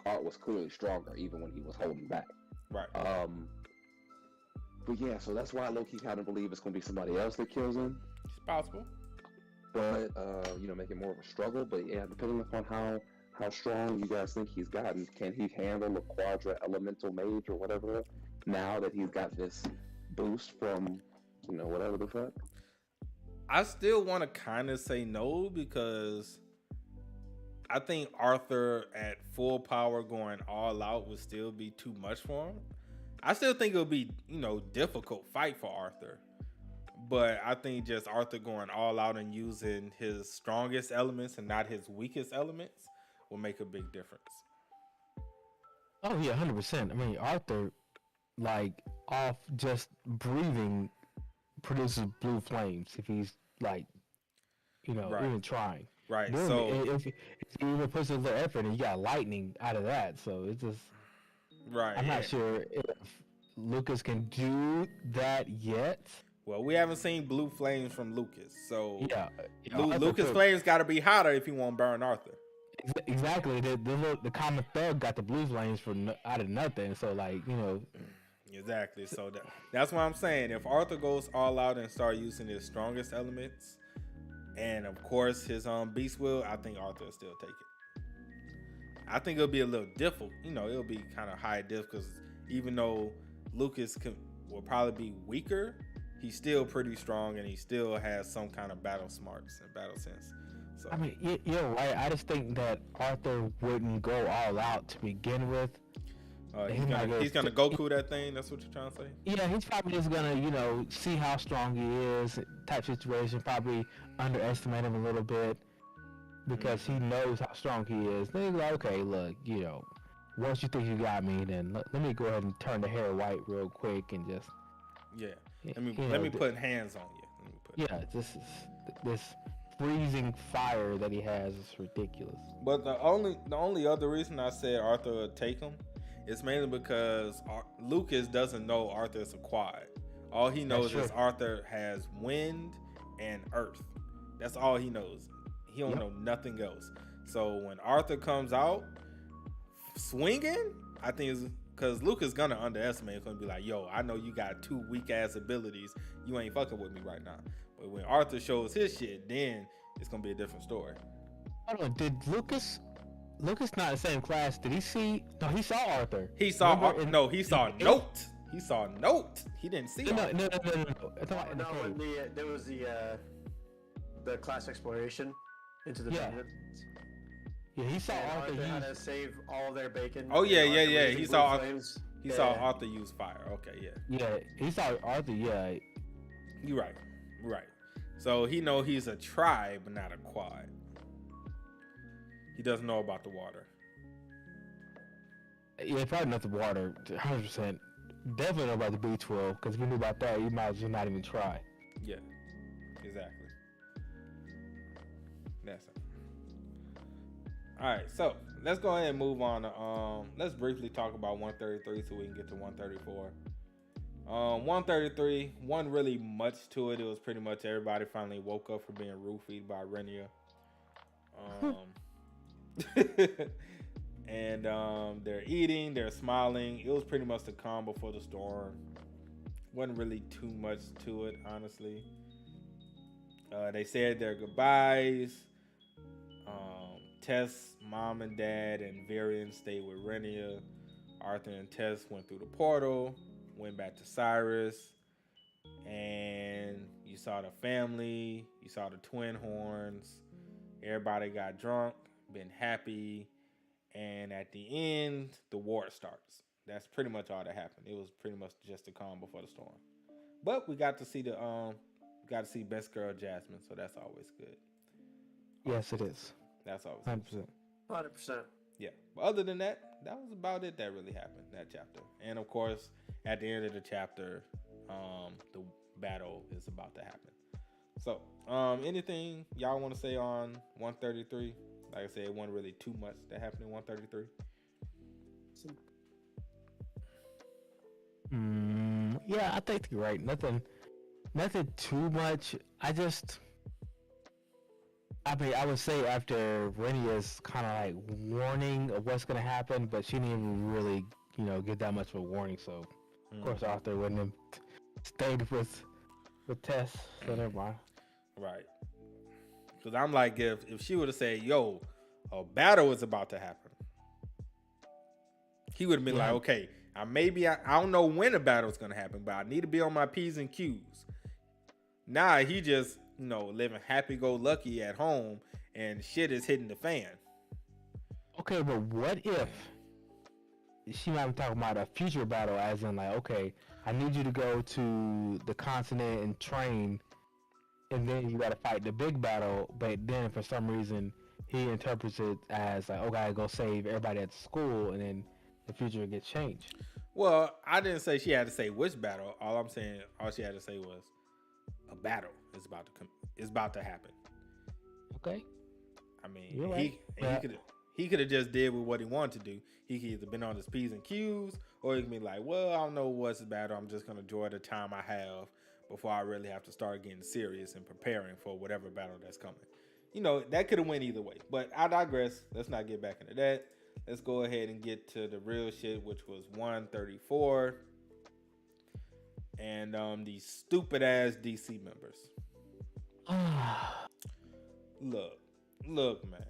Art was clearly stronger even when he was holding back. Right. But yeah, so that's why I low-key kind of believe it's going to be somebody else that kills him. It's possible. But make it more of a struggle. But yeah, depending upon how strong you guys think he's gotten, can he handle a Quadra Elemental Mage or whatever? Now that he's got this boost from whatever the fuck. I still want to kind of say no because I think Arthur at full power going all out would still be too much for him. I still think it would be, difficult fight for Arthur. But I think just Arthur going all out and using his strongest elements and not his weakest elements will make a big difference. Oh yeah, 100%. I mean, Arthur, like, off just breathing, produces blue flames if he's like, Right. even trying. Right. Then So if he even puts a little effort, and you got lightning out of that, so it's just. right. I'm not sure if Lucas can do that yet. Well, we haven't seen blue flames from Lucas, so Yeah, Lucas flames got to be hotter if he won't burn Arthur. Exactly. The common thug got the blue flames out of nothing. So Exactly. So that's what I'm saying. If Arthur goes all out and start using his strongest elements, and of course his beast will, I think Arthur will still take it. I think it'll be a little difficult. It'll be kind of high diff because even though Lucas will probably be weaker, he's still pretty strong and he still has some kind of battle smarts and battle sense. So I mean, you're right. I just think that Arthur wouldn't go all out to begin with. He's gonna Goku that thing. That's what you're trying to say? Yeah, he's probably just gonna, see how strong he is, type situation. Probably underestimate him a little bit because he knows how strong he is. Then he's like, okay, look, once you think you got me, then let me go ahead and turn the hair white real quick and just. Yeah. Let me put hands on you. This freezing fire that he has is ridiculous. But the only other reason I said Arthur would take him is mainly because Lucas doesn't know Arthur's a quad. All he knows is Arthur has wind and earth. That's all he knows. He don't know nothing else. So when Arthur comes out swinging, I think it's because Lucas gonna underestimate. It's gonna be like, yo, I know you got 2 weak ass abilities. You ain't fucking with me right now. But when Arthur shows his shit, then it's gonna be a different story. Hold on, did Lucas not the same class? Did he see? No, he saw Arthur. He saw he saw Note. He saw Note. He didn't see. No. There was the class exploration into the dungeon. Yeah, he saw Arthur had to save all their bacon. Oh yeah. He saw saw Arthur use fire. Okay, yeah. Yeah, he saw Arthur. Yeah, you're right. So he know he's a tribe, but not a quad. He doesn't know about the water. Yeah, probably not the water. 100%. Definitely know about the B12 because if you knew about that, you might as well not even try. Yeah, exactly. That's it. All right, so let's go ahead and move on to let's briefly talk about 133 so we can get to 134. 133, wasn't really much to it. It was pretty much everybody finally woke up from being roofied by Renia. And they're eating, they're smiling. It was pretty much the calm before the storm. Wasn't really too much to it, honestly. They said their goodbyes. Tess, mom and dad, and Varian stayed with Renia. Arthur and Tess went through the portal, went back to Cyrus, and you saw the family, you saw the twin horns. Everybody got drunk, been happy, and at the end, the war starts. That's pretty much all that happened. It was pretty much just the calm before the storm. But we got to see best girl Jasmine, so that's always good. Yes, it is. That's always 100%. 100%. Yeah. But other than that, that was about it that really happened, that chapter. And of course, at the end of the chapter, the battle is about to happen. So, anything y'all want to say on 133? Like I said, it wasn't really too much that happened in 133. Yeah, I think you're right. Nothing too much. I would say after Renia's kind of like warning of what's gonna happen, but she didn't even really, give that much of a warning. So, of course, Arthur wouldn't have stayed with Tess. So never mind. Right. Because I'm like, if she would have said, yo, a battle is about to happen, he would have been like, okay, I don't know when a battle is going to happen, but I need to be on my P's and Q's. Nah, he just, living happy-go-lucky at home, and shit is hitting the fan. Okay, but what if she might be talking about a future battle, as in like, okay, I need you to go to the continent and train, and then you got to fight the big battle. But then for some reason, he interprets it as like, okay, I gotta go save everybody at school, and then the future gets changed. Well, I didn't say she had to say which battle. All she had to say was a battle is about to happen. Okay. I mean, you're right. he could have just did with what he wanted to do. He could either been on his P's and Q's, or he could be like, well, I don't know what's the battle. I'm just gonna enjoy the time I have before I really have to start getting serious and preparing for whatever battle that's coming. That could have went either way. But I digress. Let's not get back into that. Let's go ahead and get to the real shit, which was 134. And these stupid ass DC members. Look, man.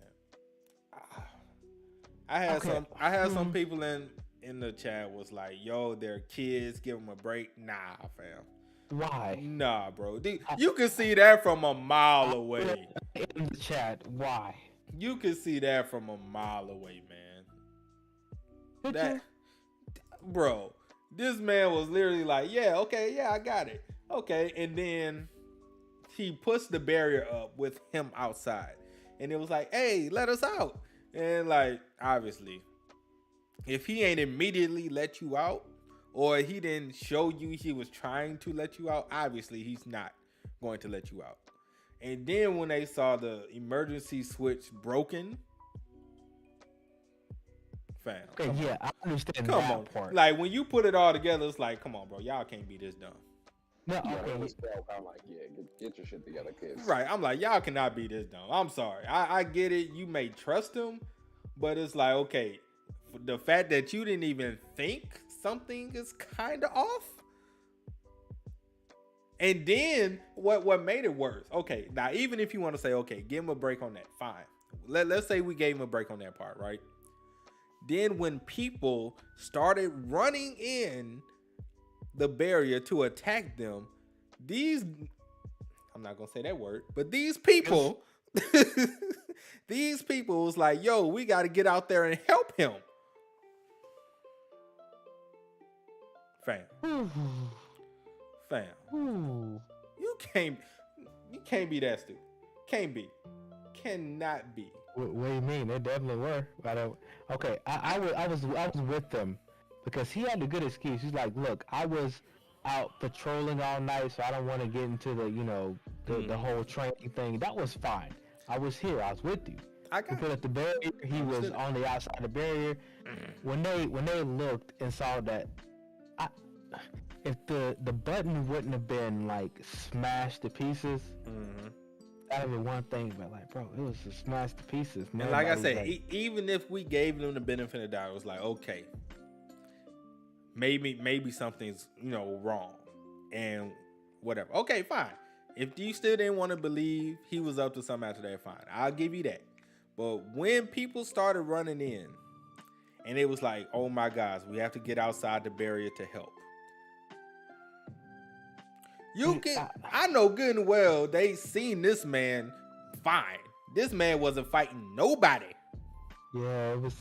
I had some people in the chat was like, yo, they're kids, give them a break. Nah, fam. Why? Nah, bro. You can see that from a mile away. In the chat, why? You can see that from a mile away, man. Bro, this man was literally like, yeah, okay, yeah, I got it. Okay, and then he puts the barrier up with him outside. And it was like, hey, let us out. And like, obviously, if he ain't immediately let you out, or he didn't show you he was trying to let you out, obviously he's not going to let you out. And then when they saw the emergency switch broken, fam. Okay, yeah, I understand that part. Like, when you put it all together, it's like, come on, bro, y'all can't be this dumb. No, Yeah, okay. it was kind of like, get your shit together, kids. Right, I'm like, y'all cannot be this dumb. I'm sorry. I get it. You may trust him, but it's like, okay, the fact that you didn't even think something is kind of off. And then what made it worse? Okay, now even if you want to say, okay, give him a break on that, fine. Let's say we gave him a break on that part, right? Then when people started running in the barrier to attack them, I'm not gonna say that word, but these people was like, yo, we got to get out there and help him. Fam. You can't be that stupid. Can't be. Cannot be. What do you mean? They definitely were. Okay, I was with them because he had a good excuse. He's like, look, I was out patrolling all night, so I don't want to get into the whole training thing. That was fine. I was here. I was with you. He put up the barrier. He was on the outside of the barrier. When they looked and saw that, if the button wouldn't have been like smashed to pieces, that would be one thing. But like, bro, it was just smashed to pieces. And like I said, even if we gave them the benefit of the doubt, it was like, okay, maybe something's wrong and whatever. Okay, fine. If you still didn't want to believe he was up to something after that, fine. I'll give you that. But when people started running in, and it was like, oh my gosh, we have to get outside the barrier to help. I know good and well they seen this man fine. This man wasn't fighting nobody. Yeah, it was.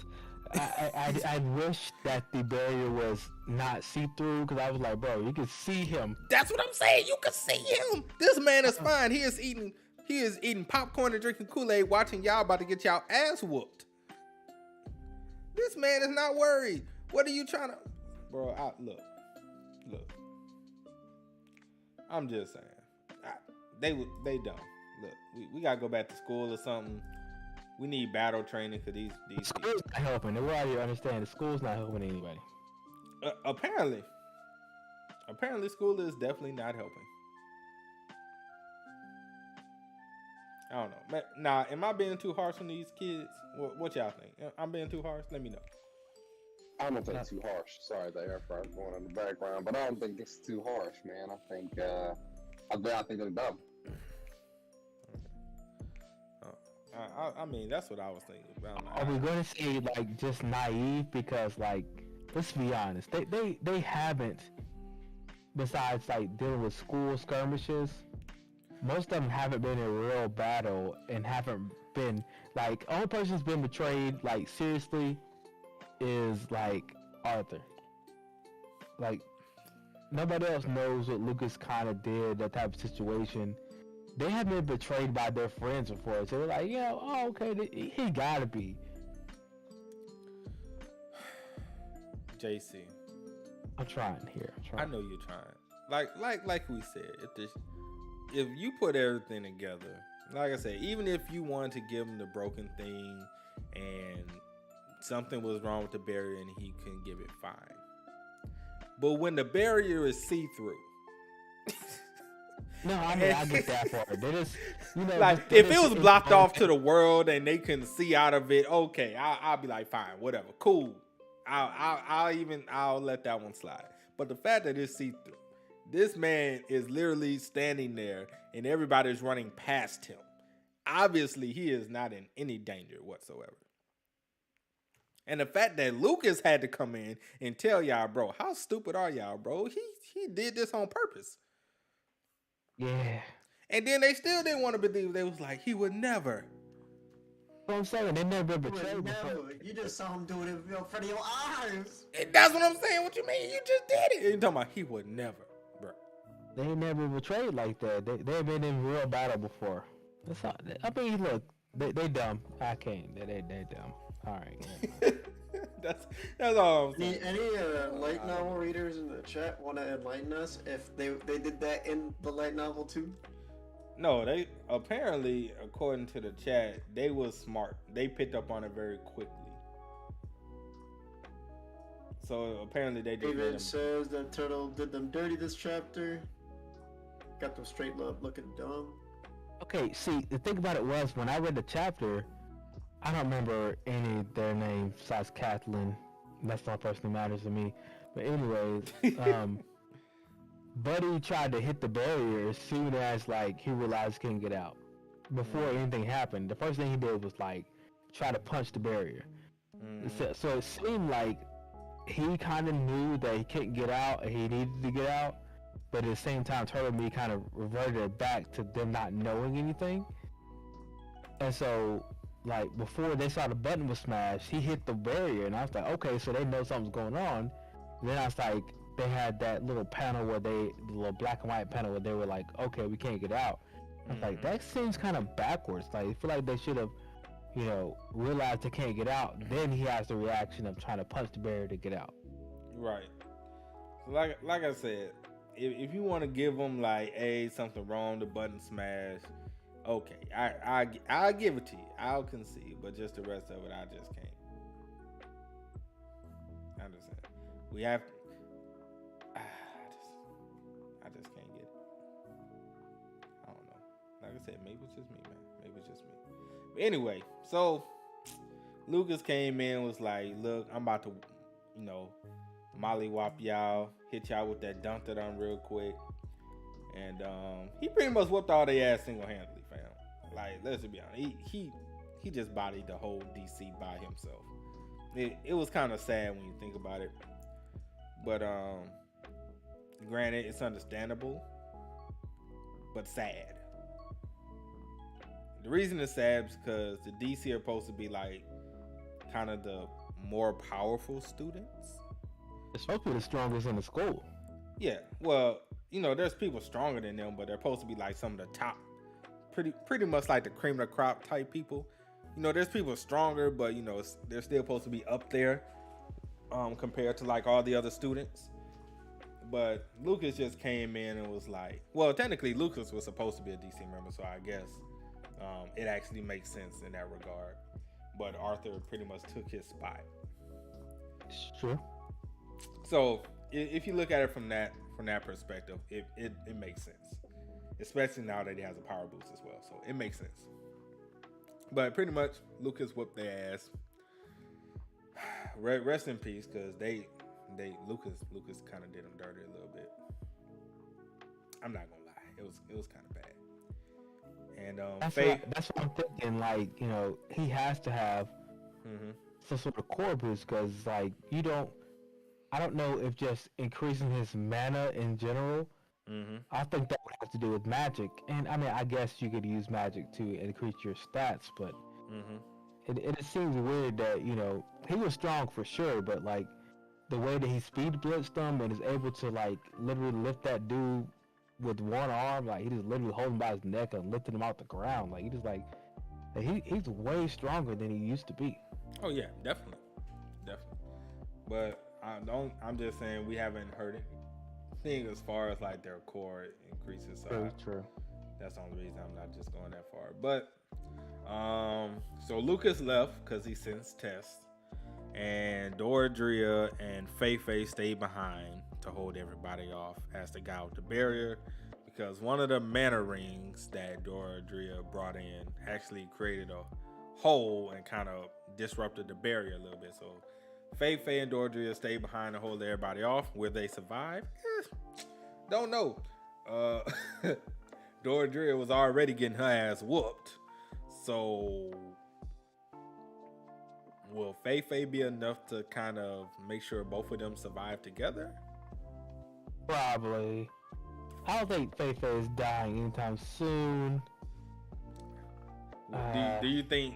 I wish that the barrier was not see-through, because I was like, bro, you can see him. That's what I'm saying. You can see him. This man is fine. He is eating popcorn and drinking Kool-Aid, watching y'all about to get y'all ass whooped. This man is not worried. What are you trying to... Bro, look. I'm just saying. They dumb. Look, we got to go back to school or something. We need battle training for these school's not helping. We already understand the school's not helping anybody. Apparently school is definitely not helping. I don't know. Now, am I being too harsh on these kids? What y'all think? I'm being too harsh? Let me know. I don't think it's too harsh. Sorry, the air fryer going in the background, but I don't think it's too harsh, man. I think they're dumb. I mean, that's what I was thinking. Are we going to say like just naive? Because like, let's be honest, they haven't, besides like dealing with school skirmishes. most of them haven't been in a real battle and haven't been like only person who's been betrayed like seriously is like Arthur. Like nobody else knows what Lucas kind of did, that type of situation. They have been betrayed by their friends before, so they're like, yeah, oh okay, he gotta be. JC, I'm trying here. I know you're trying. Like we said, if you put everything together, like I said, even if you wanted to give him the broken thing and something was wrong with the barrier and he couldn't give it, fine. But when the barrier is see-through. No, I mean, I get that part. They just, like if it was blocked off to the world and they couldn't see out of it, okay, I'll be like, fine, whatever, cool. I'll let that one slide. But the fact that it's see-through, this man is literally standing there and everybody's running past him. Obviously, he is not in any danger whatsoever. And the fact that Lucas had to come in and tell y'all, bro, how stupid are y'all, bro? He did this on purpose. Yeah. And then they still didn't want to believe. They was like, he would never. What I'm saying, they never been betrayed before. You just saw him doing it in front of your eyes. And that's what I'm saying. What you mean? You just did it. And you're talking about he would never, bro. They ain't never been betrayed like that. They've been in real battle before. That's all. I mean, look, they dumb. I can't. They dumb. All right. that's all I'm saying. Any light novel readers in the chat want to enlighten us if they did that in the light novel too? No, they apparently, according to the chat, they was smart. They picked up on it very quickly. So apparently they did. David says that Turtle did them dirty this chapter. Got them straight love looking dumb. Okay, see, the thing about it was when I read the chapter, I don't remember any of their names besides Kathleen. That's the only person who matters to me. But anyways, Buddy tried to hit the barrier as soon as like he realized he couldn't get out. Before anything happened, the first thing he did was like try to punch the barrier. So it seemed like he kind of knew that he couldn't get out and he needed to get out, but at the same time, Turtle Me kind of reverted it back to them not knowing anything. And so, like before they saw the button was smashed, he hit the barrier, and I was like, okay, so they know something's going on. Then I was like, they had that little panel where the little black and white panel where they were like, okay, we can't get out. I was like, that seems kind of backwards. Like, I feel like they should have, realized they can't get out. Then he has the reaction of trying to punch the barrier to get out. Right. So like I said, if you want to give them like, hey, something wrong, the button smashed, okay, I'll give it to you. I'll concede, but just the rest of it, I just can't. I understand. We have. I just can't get it. I don't know. Like I said, maybe it's just me, man. Maybe it's just me. But anyway, so Lucas came in and was like, look, I'm about to, mollywop y'all, hit y'all with that dunk that I'm real quick. And he pretty much whooped all their ass single-handedly, fam. Like, let's be honest. He just bodied the whole DC by himself. It was kind of sad when you think about it. But granted, it's understandable, but sad. The reason it's sad is because the DC are supposed to be like kind of the more powerful students. They're supposed to be the strongest in the school. Yeah, well, there's people stronger than them, but they're supposed to be like some of the top, pretty much like the cream of the crop type people. There's people stronger, but they're still supposed to be up there compared to like all the other students. But Lucas just came in and was like, well, technically Lucas was supposed to be a DC member, so I guess it actually makes sense in that regard. But Arthur pretty much took his spot. Sure. So if you look at it from that perspective, it makes sense, especially now that he has a power boost as well. So it makes sense. But pretty much Lucas whooped their ass. Rest in peace, because Lucas kind of did him dirty a little bit. I'm not gonna lie, it was kind of bad. And that's what I'm thinking. Like, he has to have some sort of core boost, because like I don't know if just increasing his mana in general I think that would have to do with magic, and I mean, I guess you could use magic to increase your stats, but it seems weird that he was strong for sure, but like the way that he speed blitzed them and is able to like literally lift that dude with one arm, like he just literally holding by his neck and lifting him out the ground, like he just like he's way stronger than he used to be. Oh yeah, definitely. But I'm just saying we haven't heard anything as far as like their core increases. True. That's the only reason I'm not just going that far. But so Lucas left because he sensed Tess, and Doradria and Fei stayed behind to hold everybody off as the guy with the barrier, because one of the mana rings that Doradria brought in actually created a hole and kind of disrupted the barrier a little bit. So Fei and Doradria stayed behind to hold everybody off. Will they survive? Don't know. Doradria was already getting her ass whooped. So will Fei be enough to kind of make sure both of them survive together? Probably. I don't think Fei is dying anytime soon. Do you think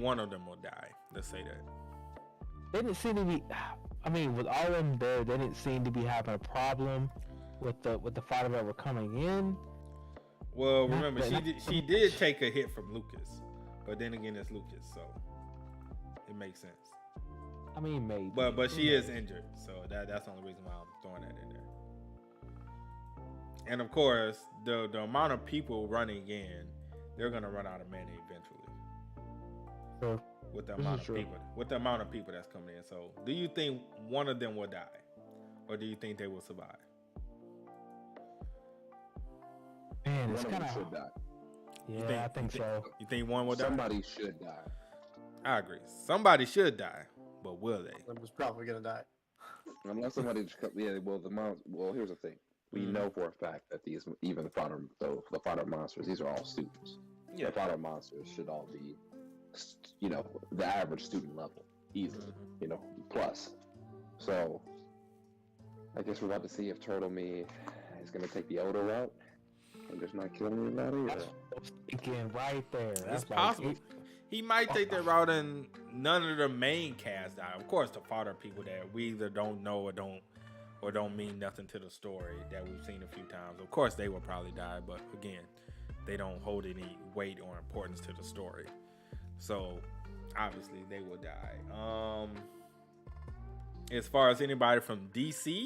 one of them will die? Let's say that. They didn't seem to be. I mean, with all of them there, they didn't seem to be having a problem with the fighter that were coming in. Well, remember she did take a hit from Lucas, but then again, it's Lucas, so it makes sense. I mean, maybe. But she is injured, so that's the only reason why I'm throwing that in there. And of course, the amount of people running in, they're gonna run out of mana eventually. Sure. With the amount of people that's coming in. So, do you think one of them will die, or do you think they will survive? Man, it's kind of should die. Yeah, I think so. You think one will die? Somebody should die. I agree. Somebody should die, but will they? Someone's probably gonna die. Unless somebody just well, here's the thing. We know for a fact that the fodder monsters, these are all students. Yeah. The fodder monsters should all be, the average student level, easily, plus. So, I guess we're about to see if Turtle Me is going to take the Odo route and just not kill anybody. That's what I was thinking right there. It's possible. He might take that route and none of the main cast die. Of course, the fodder people that we either don't know or don't mean nothing to the story that we've seen a few times. Of course, they will probably die, but again, they don't hold any weight or importance to the story. So, obviously, they will die. As far as anybody from DC,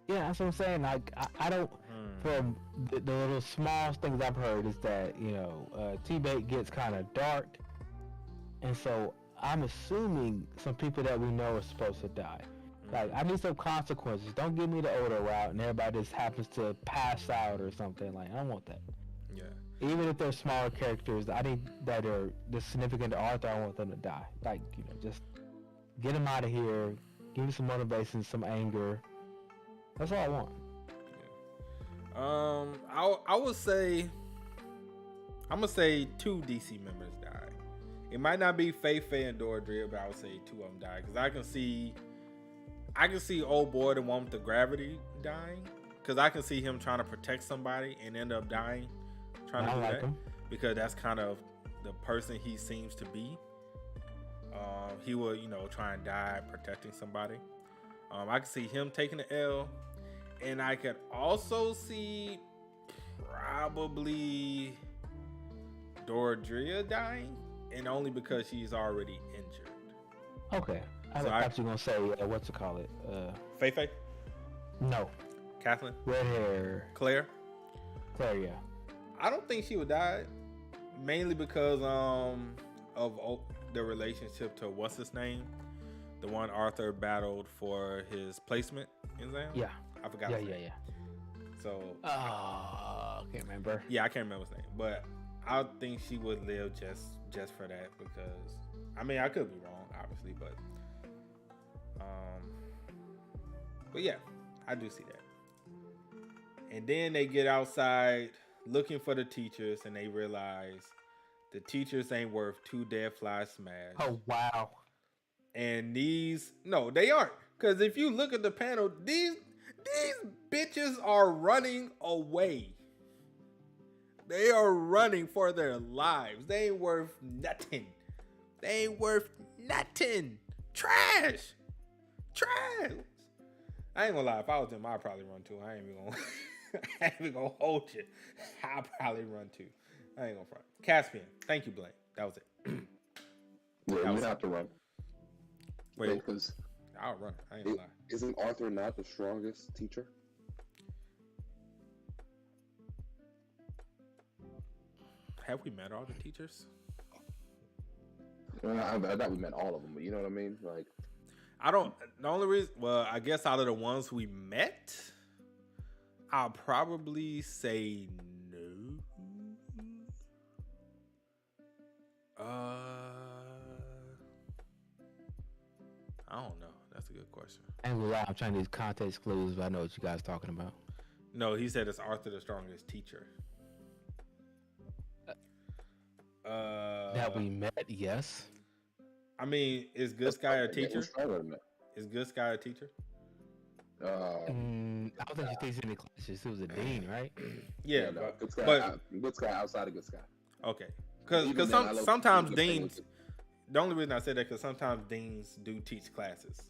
yeah, that's what I'm saying. Like, I don't. From the little small things I've heard is that T-Bait gets kind of dark, and so I'm assuming some people that we know are supposed to die. Like, I need some consequences. Don't give me the Odo route and everybody just happens to pass out or something. Like, I don't want that. Yeah. Even if they're smaller characters, I need that are the significant to Arthur. I want them to die. Like, just get them out of here. Give me some motivation, some anger. That's all I want. I would say, I'm gonna say 2 DC members die. It might not be Fei and Doradria, but I would say 2 of them die because I can see old boy, the one with the gravity, dying, because I can see him trying to protect somebody and end up dying trying to do that him. Because that's kind of the person he seems to be. He will try and die protecting somebody. I can see him taking the L. And I could also see probably Doradria dying, and only because she's already injured. Okay. I was actually going to say, what's it called? Fei? No. Kathleen? Red hair. Claire, yeah. I don't think she would die, mainly because of the relationship to what's his name? The one Arthur battled for his placement exam? Yeah. I forgot his name. Yeah. So, I can't remember. Yeah, I can't remember his name, but I think she would live just for that because, I mean, I could be wrong, obviously, but yeah, I do see that. And then they get outside looking for the teachers, and they realize the teachers ain't worth 2 dead flies smash. Oh wow! And no, they aren't, Because if you look at the panel, these bitches are running away. They are running for their lives. They ain't worth nothing. They ain't worth nothing. Trash. I ain't gonna lie. If I was them, I'd probably run too. I ain't even gonna hold you. I'd probably run too. I ain't gonna front. Caspian. Thank you, Blaine. That was it. Yeah, we have to run. Wait, because I'll run. I ain't gonna lie. Isn't Arthur not the strongest teacher? Have we met all the teachers? I thought we met all of them, but you know what I mean? Like, I don't. The only reason, well, I guess out of the ones we met, I'll probably say no. I don't know. That's a good question. I ain't gonna lie, I'm trying these context clues, but I know what you guys are talking about. No, he said it's Arthur the strongest teacher. That we met, yes. I mean, is Good Sky a teacher? Is Good Sky a teacher? I don't think she takes any classes. She was a dean, right? Yeah, no, but Good Sky outside of Good Sky. Okay, because sometimes deans. The only reason I said that because sometimes deans do teach classes.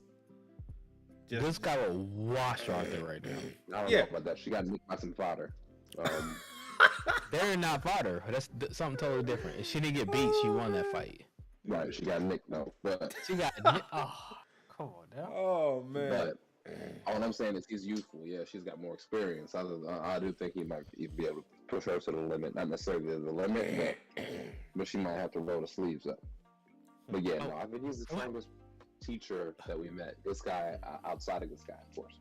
Good Sky will wash Arthur right now. I don't know about that. She got nicked by some fodder. They're not fodder. That's something totally different. If she didn't get beat, she won that fight. Right, she got nicked though. But she got nicked. Oh, come on now. Oh man. But all I'm saying is he's youthful. Yeah, she's got more experience. I do think he might be able to push her to the limit. Not necessarily the limit, but she might have to roll the sleeves up. But yeah, no, I mean he's the strongest teacher that we met. This guy outside of this guy, of course.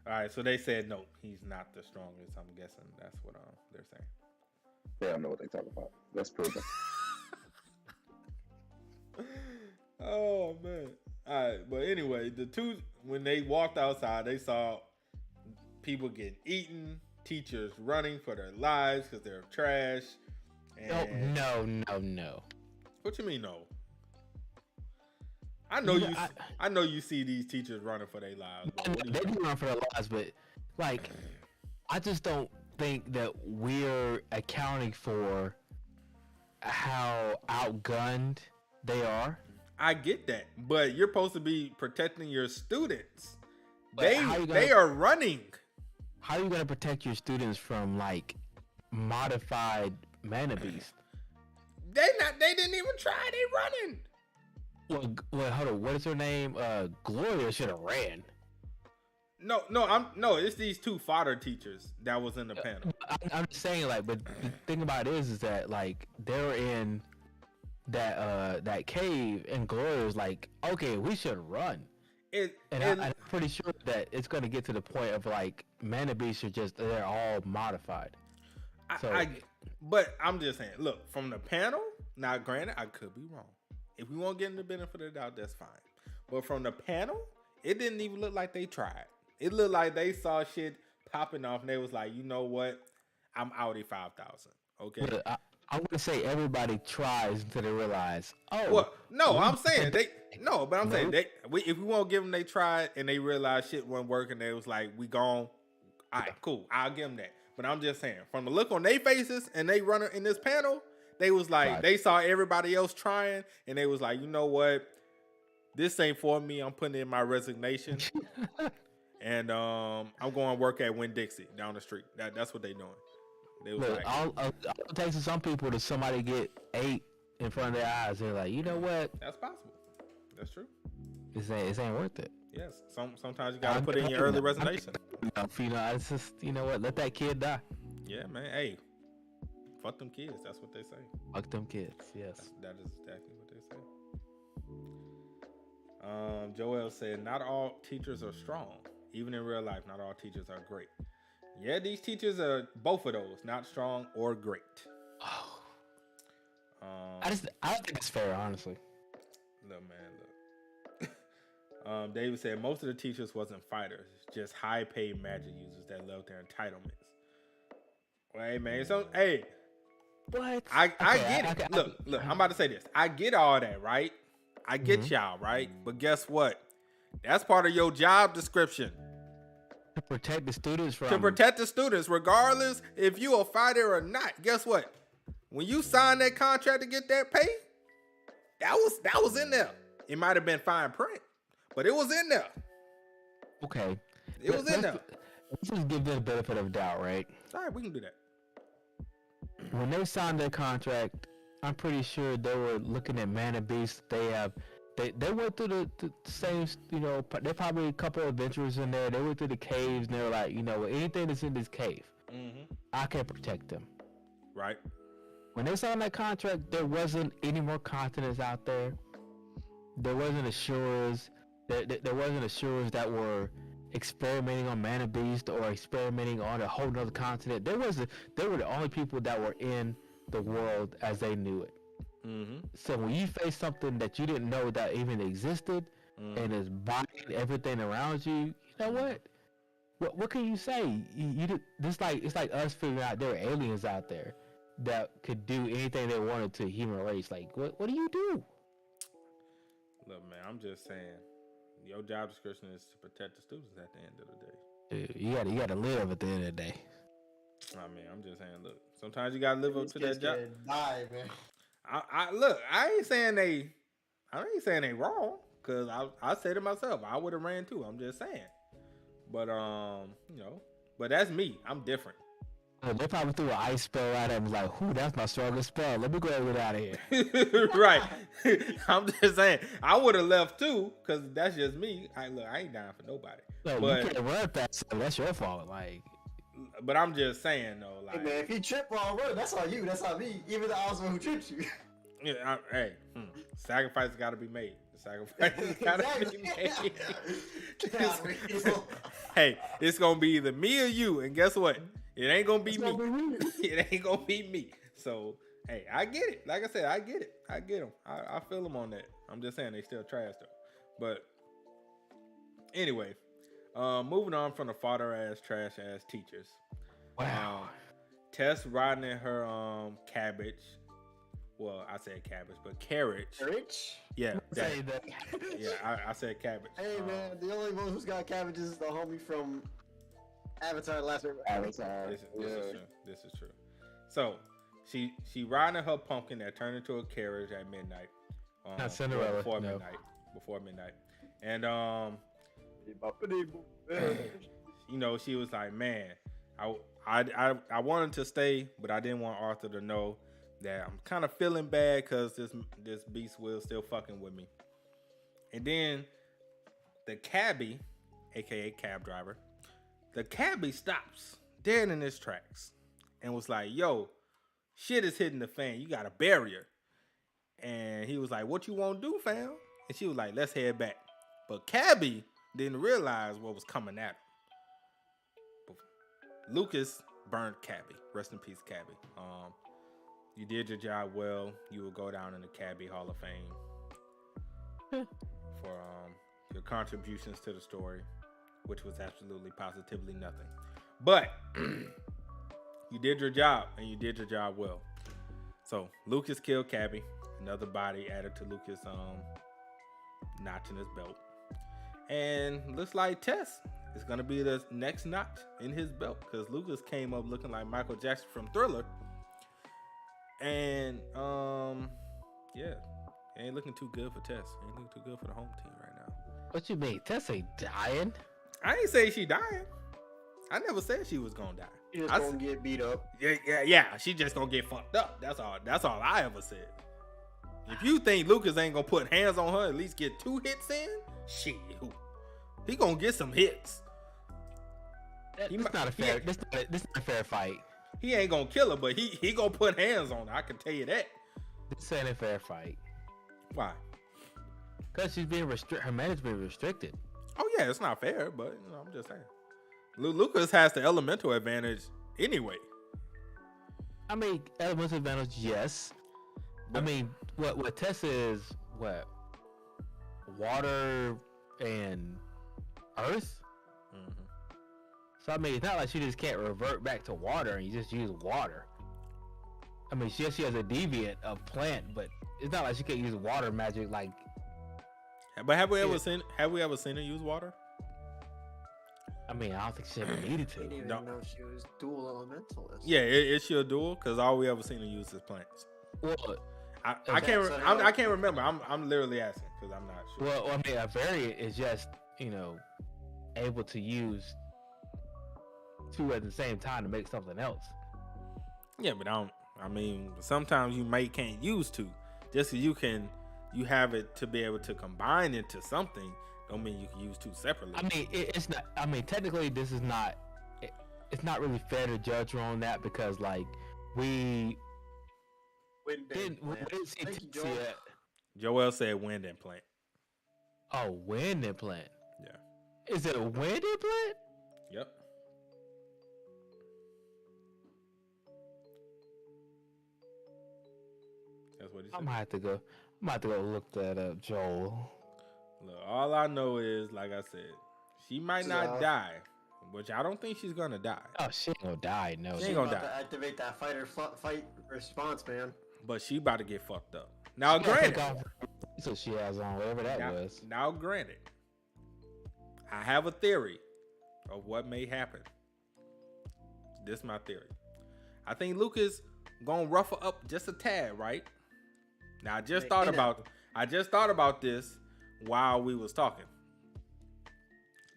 All right, so they said no, he's not the strongest. I'm guessing that's what they're saying. They don't know what they talk about. That's proven. Oh man. All right, but anyway, the two when they walked outside, they saw people getting eaten, teachers running for their lives because they're trash. And No. What you mean no? I know you see these teachers running for their lives. They do run for their lives, but like, I just don't think that we're accounting for how outgunned they are. I get that, but you're supposed to be protecting your students. But they are running. How are you gonna protect your students from like modified mana beast? They didn't even try. They running. Well, hold on. What is her name? Gloria should have ran. No. It's these two fodder teachers that was in the panel. I'm just saying, like, but the thing about it is that like they're in that cave, and Gloria's like, okay, we should run. I'm pretty sure that it's gonna get to the point of like mana beasts are they're all modified. But I'm just saying, look, from the panel. Now, granted, I could be wrong. If we won't get in the benefit of the doubt, that's fine. But from the panel, it didn't even look like they tried. It looked like they saw shit popping off, and they was like, you know what? I'm Audi 5000. Okay. But I wouldn't say everybody tries until they realize. Oh. Well, no, I'm saying they. No, but I'm saying if we won't give them, they tried and they realized shit wasn't working. They was like, we gone. All right, cool. I'll give them that. But I'm just saying, from the look on their faces and they running in this panel. They was like, They saw everybody else trying, and they was like, you know what? This ain't for me. I'm putting in my resignation. And I'm going to work at Winn-Dixie down the street. That's what they doing. They was like, it takes some people to somebody get 8 in front of their eyes. They're like, you know what? That's possible. That's true. It ain't worth it. Yes. Sometimes you got to put in your early resignation. It's just, you know what? Let that kid die. Yeah, man. Hey. Fuck them kids. That's what they say. Fuck them kids. Yes. That is exactly what they say. Joel said, not all teachers are strong. Even in real life, not all teachers are great. Yeah, these teachers are both of those, not strong or great. Oh. I don't think it's fair, honestly. Look, man, David said most of the teachers wasn't fighters, just high-paid magic users that loved their entitlements. Well, hey, man, What? I get it. Look, I'm about to say this. I get all that, right? I get y'all, right? But guess what? That's part of your job description. To protect the students from... To protect the students, regardless if you a fighter or not. Guess what? When you sign that contract to get that pay, that was in there. It might have been fine print, but it was in there. Okay. It was in there. Let's just give them the benefit of doubt, right? All right, we can do that. When they signed their contract, I'm pretty sure they were looking at Mana Beast. They went through the same, there's probably a couple of adventurers in there. They went through the caves, and they were like, anything that's in this cave, I can protect them. Right. When they signed that contract, there wasn't any more continents out there. There wasn't assurers. There wasn't assurers that were experimenting on Mana Beast or experimenting on a whole nother continent. They were the only people that were in the world as they knew it. So when you face something that you didn't know that even existed and is buying everything around you, you know what? What can you say? It's like us figuring out there were aliens out there that could do anything they wanted to the human race. Like, what do you do? Look, man, I'm just saying, your job description is to protect the students at the end of the day. Dude, you gotta live at the end of the day. I mean, I'm just saying, look, sometimes you gotta live up to that job. Die, man. I ain't saying they wrong, cause I say to myself, I would have ran too. I'm just saying, but but that's me. I'm different. They probably threw an ice spell at him, like, "Whoo, that's my strongest spell. Let me go ahead and get out of here." Right. I'm just saying, I would have left too, cause that's just me. I ain't dying for nobody. No, but you can't run fast. That's your fault. Like, but I'm just saying though, like, hey man, if you trip while running, that's on you. That's on me. Even the also who trips you. Yeah, sacrifice got to be made. The sacrifice got to be made. Hey, it's gonna be either me or you, and guess what? It ain't gonna be me. It ain't gonna be me. So, hey, I get it. Like I said, I get it. I get them. I feel them on that. I'm just saying they still trash though. But anyway, moving on from the fodder ass, trash ass teachers. wow. Tess riding in her cabbage. Well, I said cabbage, but carriage. Carriage? Yeah. Say that. Yeah, I said cabbage. Hey man, the only one who's got cabbages is the homie from Avatar: Last Airbender. Avatar. This is true. So she riding her pumpkin that turned into a carriage at midnight. Not Cinderella. Before no. midnight. Before midnight. And she was like, man, I wanted to stay, but I didn't want Arthur to know that I'm kind of feeling bad because this beast will still fucking with me. And then the cabbie, aka cab driver, the cabbie stops dead in his tracks and was like, yo, shit is hitting the fan. You got a barrier. And he was like, what you want to do, fam? And she was like, let's head back. But cabbie didn't realize what was coming at him. Lucas burned cabbie. Rest in peace, cabbie. You did your job well. You will go down in the Cabbie Hall of Fame for your contributions to the story, which was absolutely positively nothing. But you did your job, and you did your job well. So Lucas killed Cabbie. Another body added to Lucas' notch in his belt. And looks like Tess is gonna be the next notch in his belt, because Lucas came up looking like Michael Jackson from Thriller. And yeah, it ain't looking too good for Tess. Ain't looking too good for the home team right now. What you mean? Tess ain't dying. I ain't say she dying. I never said she was gonna die. She just gonna get beat up. Yeah. She just gonna get fucked up. That's all I ever said. If you think Lucas ain't gonna put hands on her, at least get 2 hits in, shit, he gonna get some hits. This not a fair fight. He ain't gonna kill her, but he gonna put hands on her. I can tell you that. This ain't a fair fight. Why? Because she's being her management restricted. Oh yeah, it's not fair, but I'm just saying. Lucas has the elemental advantage anyway. I mean, elemental advantage, yes. I mean, what Tess is, what? Water and earth? Mm-hmm. So, I mean, it's not like she just can't revert back to water and you just use water. I mean, she has a deviant of plant, but it's not like she can't use water magic like But have we ever seen her use water? I mean, I don't think she ever needed I didn't to. even No. know she was dual elementalist. Yeah, is she a dual? Because all we ever seen her use is plants. Well, I can't remember. I'm literally asking because I'm not sure. well, I mean, a variant is just able to use two at the same time to make something else. Yeah, but I mean, sometimes you can't use two. Just so you have it to be able to combine into something. Don't mean you can use two separately. I mean, it's not. I mean, technically, this is not. It's not really fair to judge her on that because, like, we didn't see Thank you, Tess Joel. yet. Joel said wind implant. Oh, wind implant. Yeah. Is it a wind implant? Yep. That's what he said. I'm gonna have to go look that up, Joel. Look, all I know is, like I said, she might not die, which I don't think she's gonna die. Oh, she ain't gonna die. No, She She's ain't gonna about die. to activate that fight response, man. But she about to get fucked up. Now, She gotta take granted, off so she has on whatever that was. now, granted, I have a theory of what may happen. This is my theory. I think Lucas gonna rough her up just a tad, right? Now, I just thought about this while we was talking.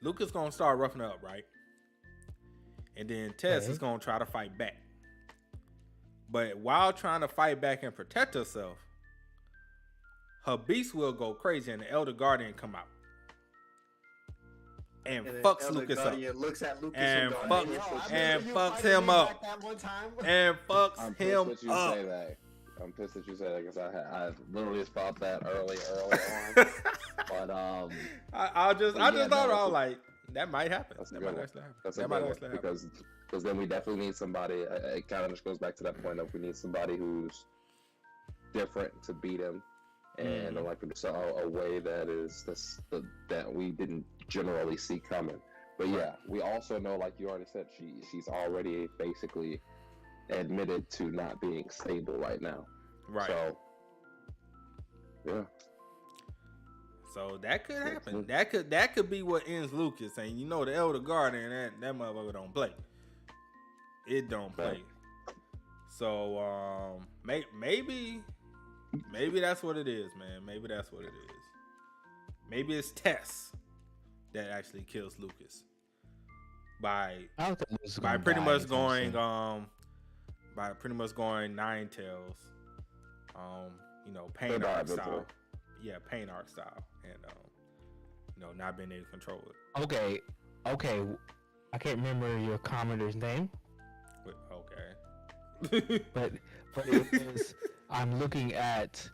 Lucas gonna start roughing her up, right? And then Tess is gonna try to fight back. But while trying to fight back and protect herself, her beast will go crazy and the Elder Guardian come out. And fucks Elder Lucas up. Guardian looks at Lucas And goes, fucks- "Hey, yo, I and remember you fucks fighting him me up. back that one time." And fucks I'm pissed him that you up. say that. I'm pissed that you said that because I literally thought that early on. But I just yeah, thought no, I was like, that might happen. That's a That good might one. actually happen. That's a That good might one, actually happen. because then we definitely need somebody. It kind of just goes back to that point of we need somebody who's different to beat him, and like just a way that we didn't generally see coming. But yeah, we also know, like you already said, she's already basically admitted to not being stable right now. Right. So yeah. So that could happen. That could be what ends Lucas. And you know the Elder Guardian, that motherfucker don't play. It don't play. So maybe that's what it is, man. Maybe that's what it is. Maybe it's Tess that actually kills Lucas by pretty much going Nine Tails, Pain Arc style. Yeah, Pain Arc style, and not being able to control it. Okay. I can't remember your commander's name, Okay. but it is. I'm looking at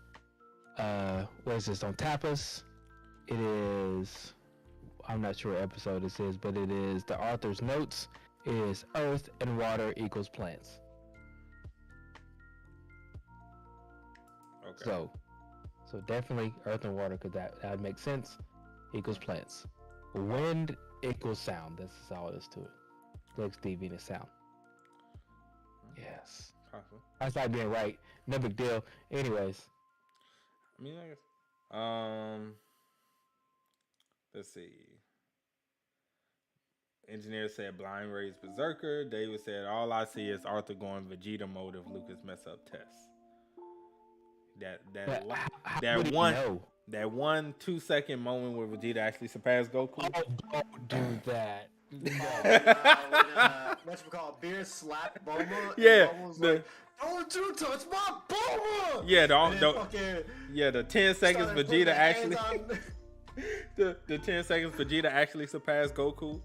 what is this on Tapas? It is. I'm not sure what episode this is, but it is the author's notes. It is earth and water equals plants. Okay. So definitely earth and water, because that makes sense. Equals plants. Wind equals sound. That's all it is to it. Lex D Venus sound. Yes. Possible. I started being right. No big deal. Anyways. I mean, I guess. Let's see. Engineer said Blind Ray's Berserker. David said all I see is Arthur going Vegeta mode if Lucas mess up Tess. That 1 2-second moment where Vegeta actually surpassed Goku. Oh, don't do that. What's it called? Beer slap Bulma. Yeah, And Bulma's like, "Don't you touch my Bulma!" Yeah, the 10 seconds started putting Vegeta their actually hands on- the 10 seconds Vegeta actually surpassed Goku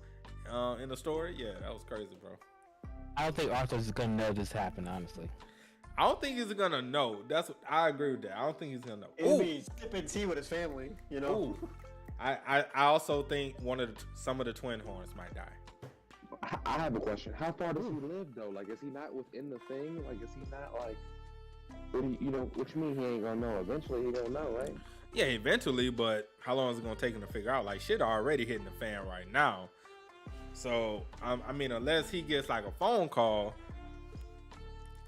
in the story. Yeah, that was crazy, bro. I don't think Arthur's gonna know this happened, honestly. I don't think he's gonna know. I agree with that. I don't think he's gonna know. It'd be sipping tea with his family, you know. Ooh. I also think some of the twin horns might die. I have a question. How far does he live though? Like, is he not within the thing? Like, is he not like? What you mean he ain't gonna know? Eventually he gonna know, right? Yeah, eventually, but how long is it gonna take him to figure out? Like, shit already hitting the fan right now. So I mean, unless he gets like a phone call,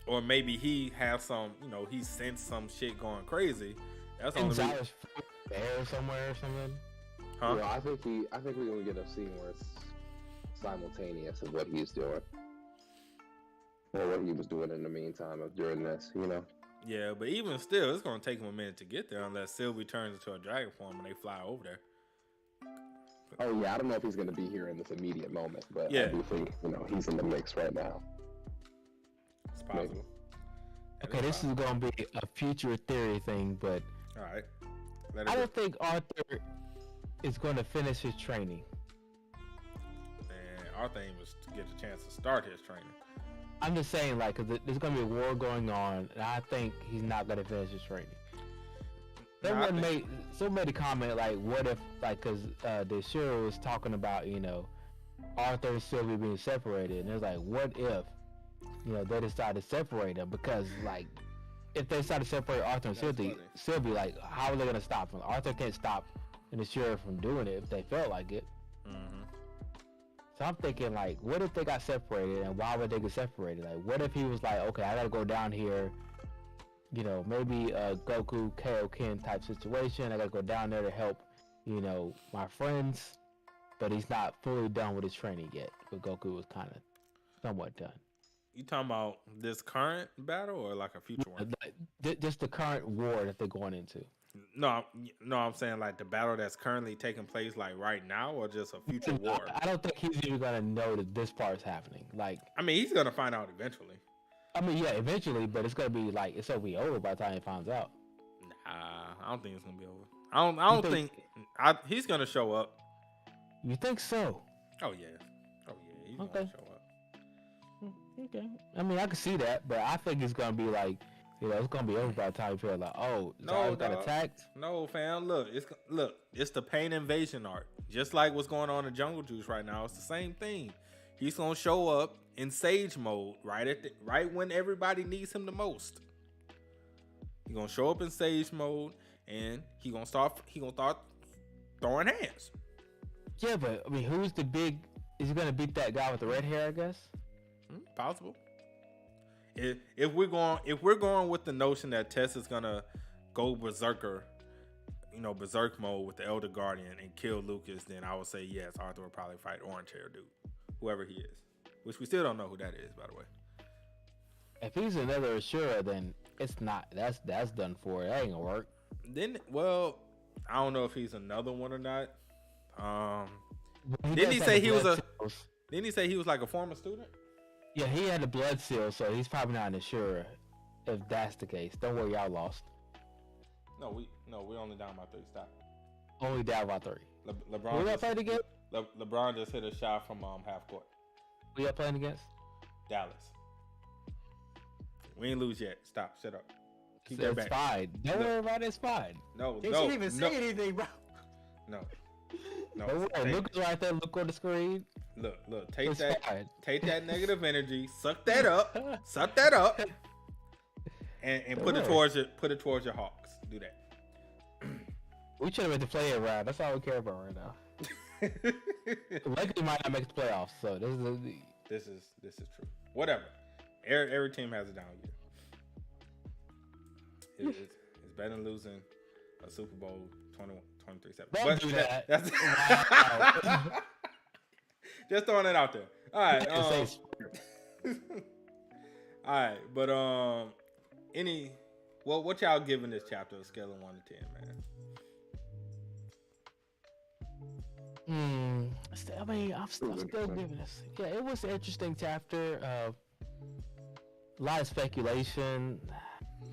or maybe he has some, he sensed some shit going crazy. That's the only reason. bear somewhere or something? Huh? Yeah, I think we're gonna get a scene where it's simultaneous of what he's doing, or what he was doing in the meantime of during this. Yeah, but even still, it's gonna take him a minute to get there unless Sylvie turns into a dragon form and they fly over there. Oh yeah, I don't know if he's gonna be here in this immediate moment, but Yeah. I do think he's in the mix right now. It's possible. Okay, this is gonna be a future theory thing, but All right. I don't think Arthur is going to finish his training. And our thing was to get a chance to start his training. I'm just saying, like, cause there's gonna be a war going on, and I think he's not gonna finish his training. Someone made a comment like, "What if, like, cause the show was talking about, Arthur and Sylvie being separated, and it's like, what if, they decide to separate them? Because, like, if they decide to separate Arthur and Sylvie, like, how are they gonna stop him? Arthur can't stop the sheriff from doing it if they felt like it. Mm-hmm. So I'm thinking, like, what if they got separated, and why would they get separated? Like, what if he was like, okay, I gotta go down here, maybe a Goku, Kaioken type situation. I gotta go down there to help, my friends, but he's not fully done with his training yet. But Goku was kind of somewhat done. You talking about this current battle or like a future one? Just the current war that they're going into. No, I'm saying like the battle that's currently taking place like right now, or just a future war. I don't think he's even gonna know that this part's happening. Like, I mean, he's gonna find out eventually. I mean, yeah, eventually, but it's gonna be like it's gonna be over by the time he finds out. Nah, I don't think it's gonna be over. I don't think he's gonna show up. You think so? Oh yeah, he's gonna show up. Okay. I mean, I can see that, but I think it's gonna be like, it's gonna be over by the time you feel like, oh, Zara got attacked. No, fam. Look, it's the pain invasion arc. Just like what's going on in Jungle Juice right now. It's the same thing. He's gonna show up in Sage mode right when everybody needs him the most. He's gonna show up in Sage mode, and he gonna start throwing hands. Yeah, but I mean, who's the big? Is he gonna beat that guy with the red hair? I guess. Possible. If we're going with the notion that Tess is gonna go berserker, berserk mode with the Elder Guardian and kill Lucas, then I would say yes, Arthur will probably fight Orange Hair Dude, whoever he is, which we still don't know who that is, by the way. If he's another Ashura, then it's not. That's done for. That ain't gonna work. Then, well, I don't know if he's another one or not. Didn't he say he was Didn't he say he was like a former student? Yeah, he had a blood seal, so he's probably not an Ashura. If that's the case, don't worry, y'all lost. No, we're only down by 3. Stop. Only down by 3. LeBron. Who y'all playing against? LeBron just hit a shot from half court. Who y'all playing against? Dallas. We ain't lose yet. Stop. Shut up. Keep So that it's back. fine. Don't worry about it. It's fine. No, They shouldn't even say anything, bro. No. Look right there. Look on the screen. Look. Take It's that. fine. Take that negative energy. Suck that up. And put it towards your Hawks. Do that. We should have made the play around. That's all we care about right now. Luckily, might not make the playoffs. So This is true. Whatever. Every team has a down year. It's better than losing a Super Bowl 23-7. Don't do that. That's just throwing it out there. All right. All right. But what y'all giving this chapter a scale of 1 to 10, man? I mean, I'm still giving this. Yeah, it was an interesting chapter. A lot of speculation.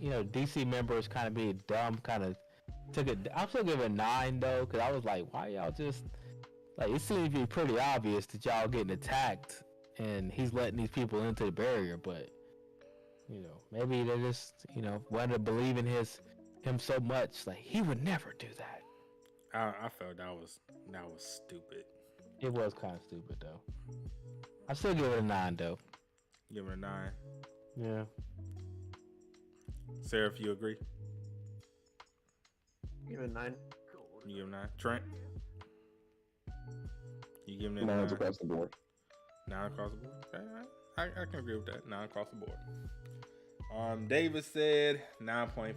DC members kind of being dumb, kind of took it. I'm still giving it a 9 though, because I was like, why y'all just like? It seems to be pretty obvious that y'all getting attacked, and he's letting these people into the barrier. But maybe they just wanted to believe in him so much, like he would never do that. I felt that was stupid. It was kind of stupid though. I still give it a 9 though. Give it a 9. Yeah. Sarah, if you agree. Give it a 9. You give it a 9. Trent? You giving it a 9 9? across the board. 9 across the board? Okay, I can agree with that. 9 across the board. David said 9.5.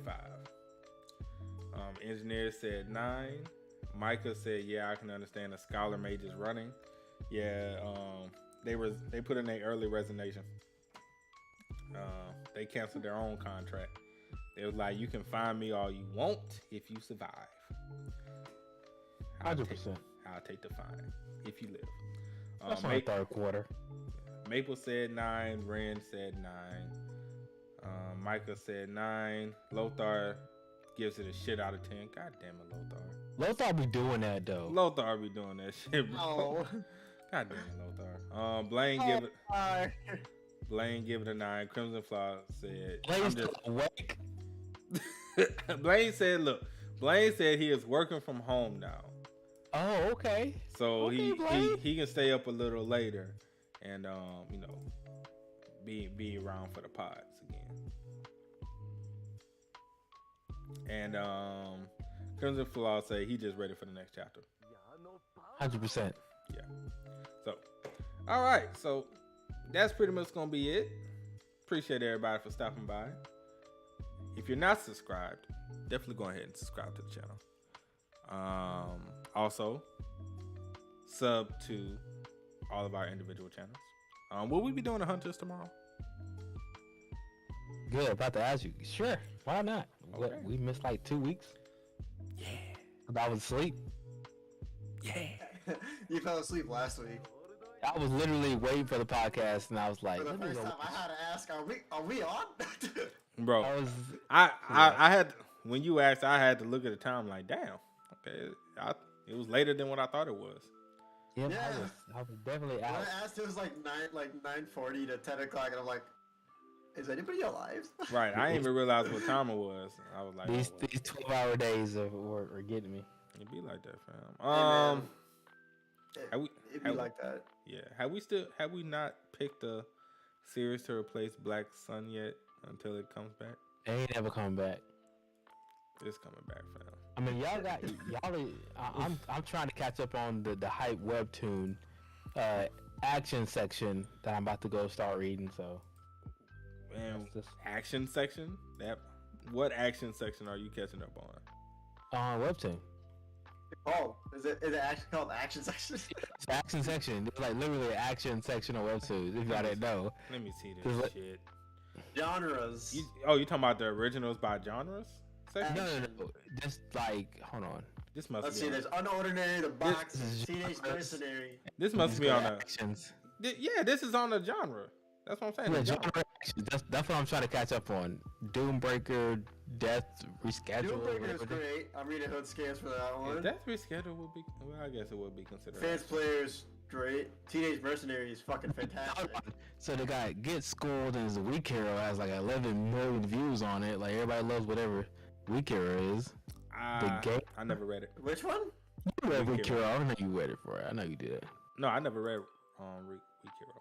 Engineer said 9. Micah said, yeah, I can understand a scholar mage is running. Yeah, they put in their early resignation. They canceled their own contract. They was like, you can find me all you want if you survive. 100%. I'll take the fine if you live. That's my third quarter. Maple said 9. Ren said 9. Micah said 9. Lothar gives it a shit out of 10. God damn it, Lothar. Lothar be doing that though. Lothar be doing that shit, bro. Oh. God damn it, Lothar. Blaine give it a 9. Crimson Flaw said, Blaine's still awake. Blaine said he is working from home now. Oh, okay. So Okay, he can stay up a little later and be around for the pods again. And Crimson Flaw say he just ready for the next chapter. 100%. Yeah. So, all right. So that's pretty much gonna be it. Appreciate everybody for stopping by. If you're not subscribed, definitely go ahead and subscribe to the channel. Also, sub to all of our individual channels. Will we be doing the Hunters tomorrow? Good. About to ask you. Sure. Why not? Okay. We missed like 2 weeks. Yeah. I was asleep. Yeah. You fell asleep last week. I was literally waiting for the podcast, and I was like, For the let me first go time, I had to ask, are we on? Bro, I I had when you asked, I had to look at the time like, damn. Okay, it was later than what I thought it was. Yeah, Yeah. I was definitely When out. I asked, it was like 9:40 to 10 o'clock, and I'm like, is anybody alive? Right, I didn't even realize what time it was. I was like, These oh, well, 12-hour days are getting me. it be like that, fam. Hey, man. Have we- It'd be have- like that. Yeah. Have we not picked a series to replace Black Sun yet until it comes back? They ain't ever coming back. It's coming back, fam. I mean, I'm trying to catch up on the hype webtoon action section that I'm about to go start reading. So, And That's just- action section? What action section are you catching up on? webtoon. Oh, is it actually called action section? It's action section. It's like literally action section of webtoons. If y'all didn't know. Let me see There's this like- shit. Genres. You talking about the originals by genres section? No. Just like, hold on. This must Let's be see, on there's Unordinary, The Box, This is Teenage genres. Mercenary. this must Just be go on to a actions. yeah, this is on a genre. That's what I'm saying. Yeah, a genre. genre actions. That's what I'm trying to catch up on. Doombreaker, Death Reschedule. Doombreaker is whatever. great. I'm reading Hood Scans for that one. If that reschedule would be, well, I guess it would be considered. Fans Players, great. Teenage Mercenary is fucking fantastic. So the guy Gets Schooled and is a Weak Hero has like 11 million views on it. Like everybody loves whatever Weak Hero is. The game. I never read it. Which one? You read Weak Weak Hero. Hero. I know you read it for it. I know you did. No, I never read Weak Hero.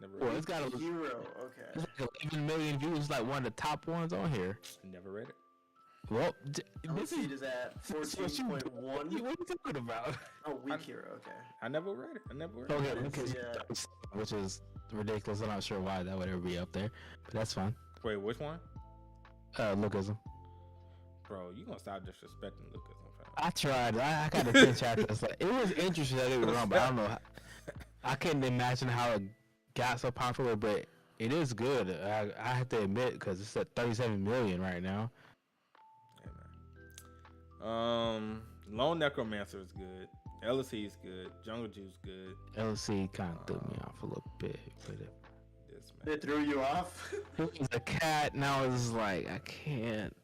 Never read Well, it. it's got Hero, okay. it's like 11 million views. Like one of the top ones on here. Never read it. Well, This seed is at what you 14.1. What are you talking about? Oh, Weak Hero, okay. I never read it. I never read Okay, it. because Yeah. which is ridiculous. I'm not sure why that would ever be up there, but that's fine. Wait, which one? Lookism. Bro, you gonna stop disrespecting Lucas? I tried. I got the 10 chapters. Like, it was interesting that it was wrong, but I don't know. I couldn't imagine how it got so popular, but it is good. I have to admit, because it's at 37 million right now. Hey, man. Lone Necromancer is good. LSE is good. Jungle Juice good. LC kind of threw me off a little bit. But This man. It threw you off. it was a cat. Now it's like I can't.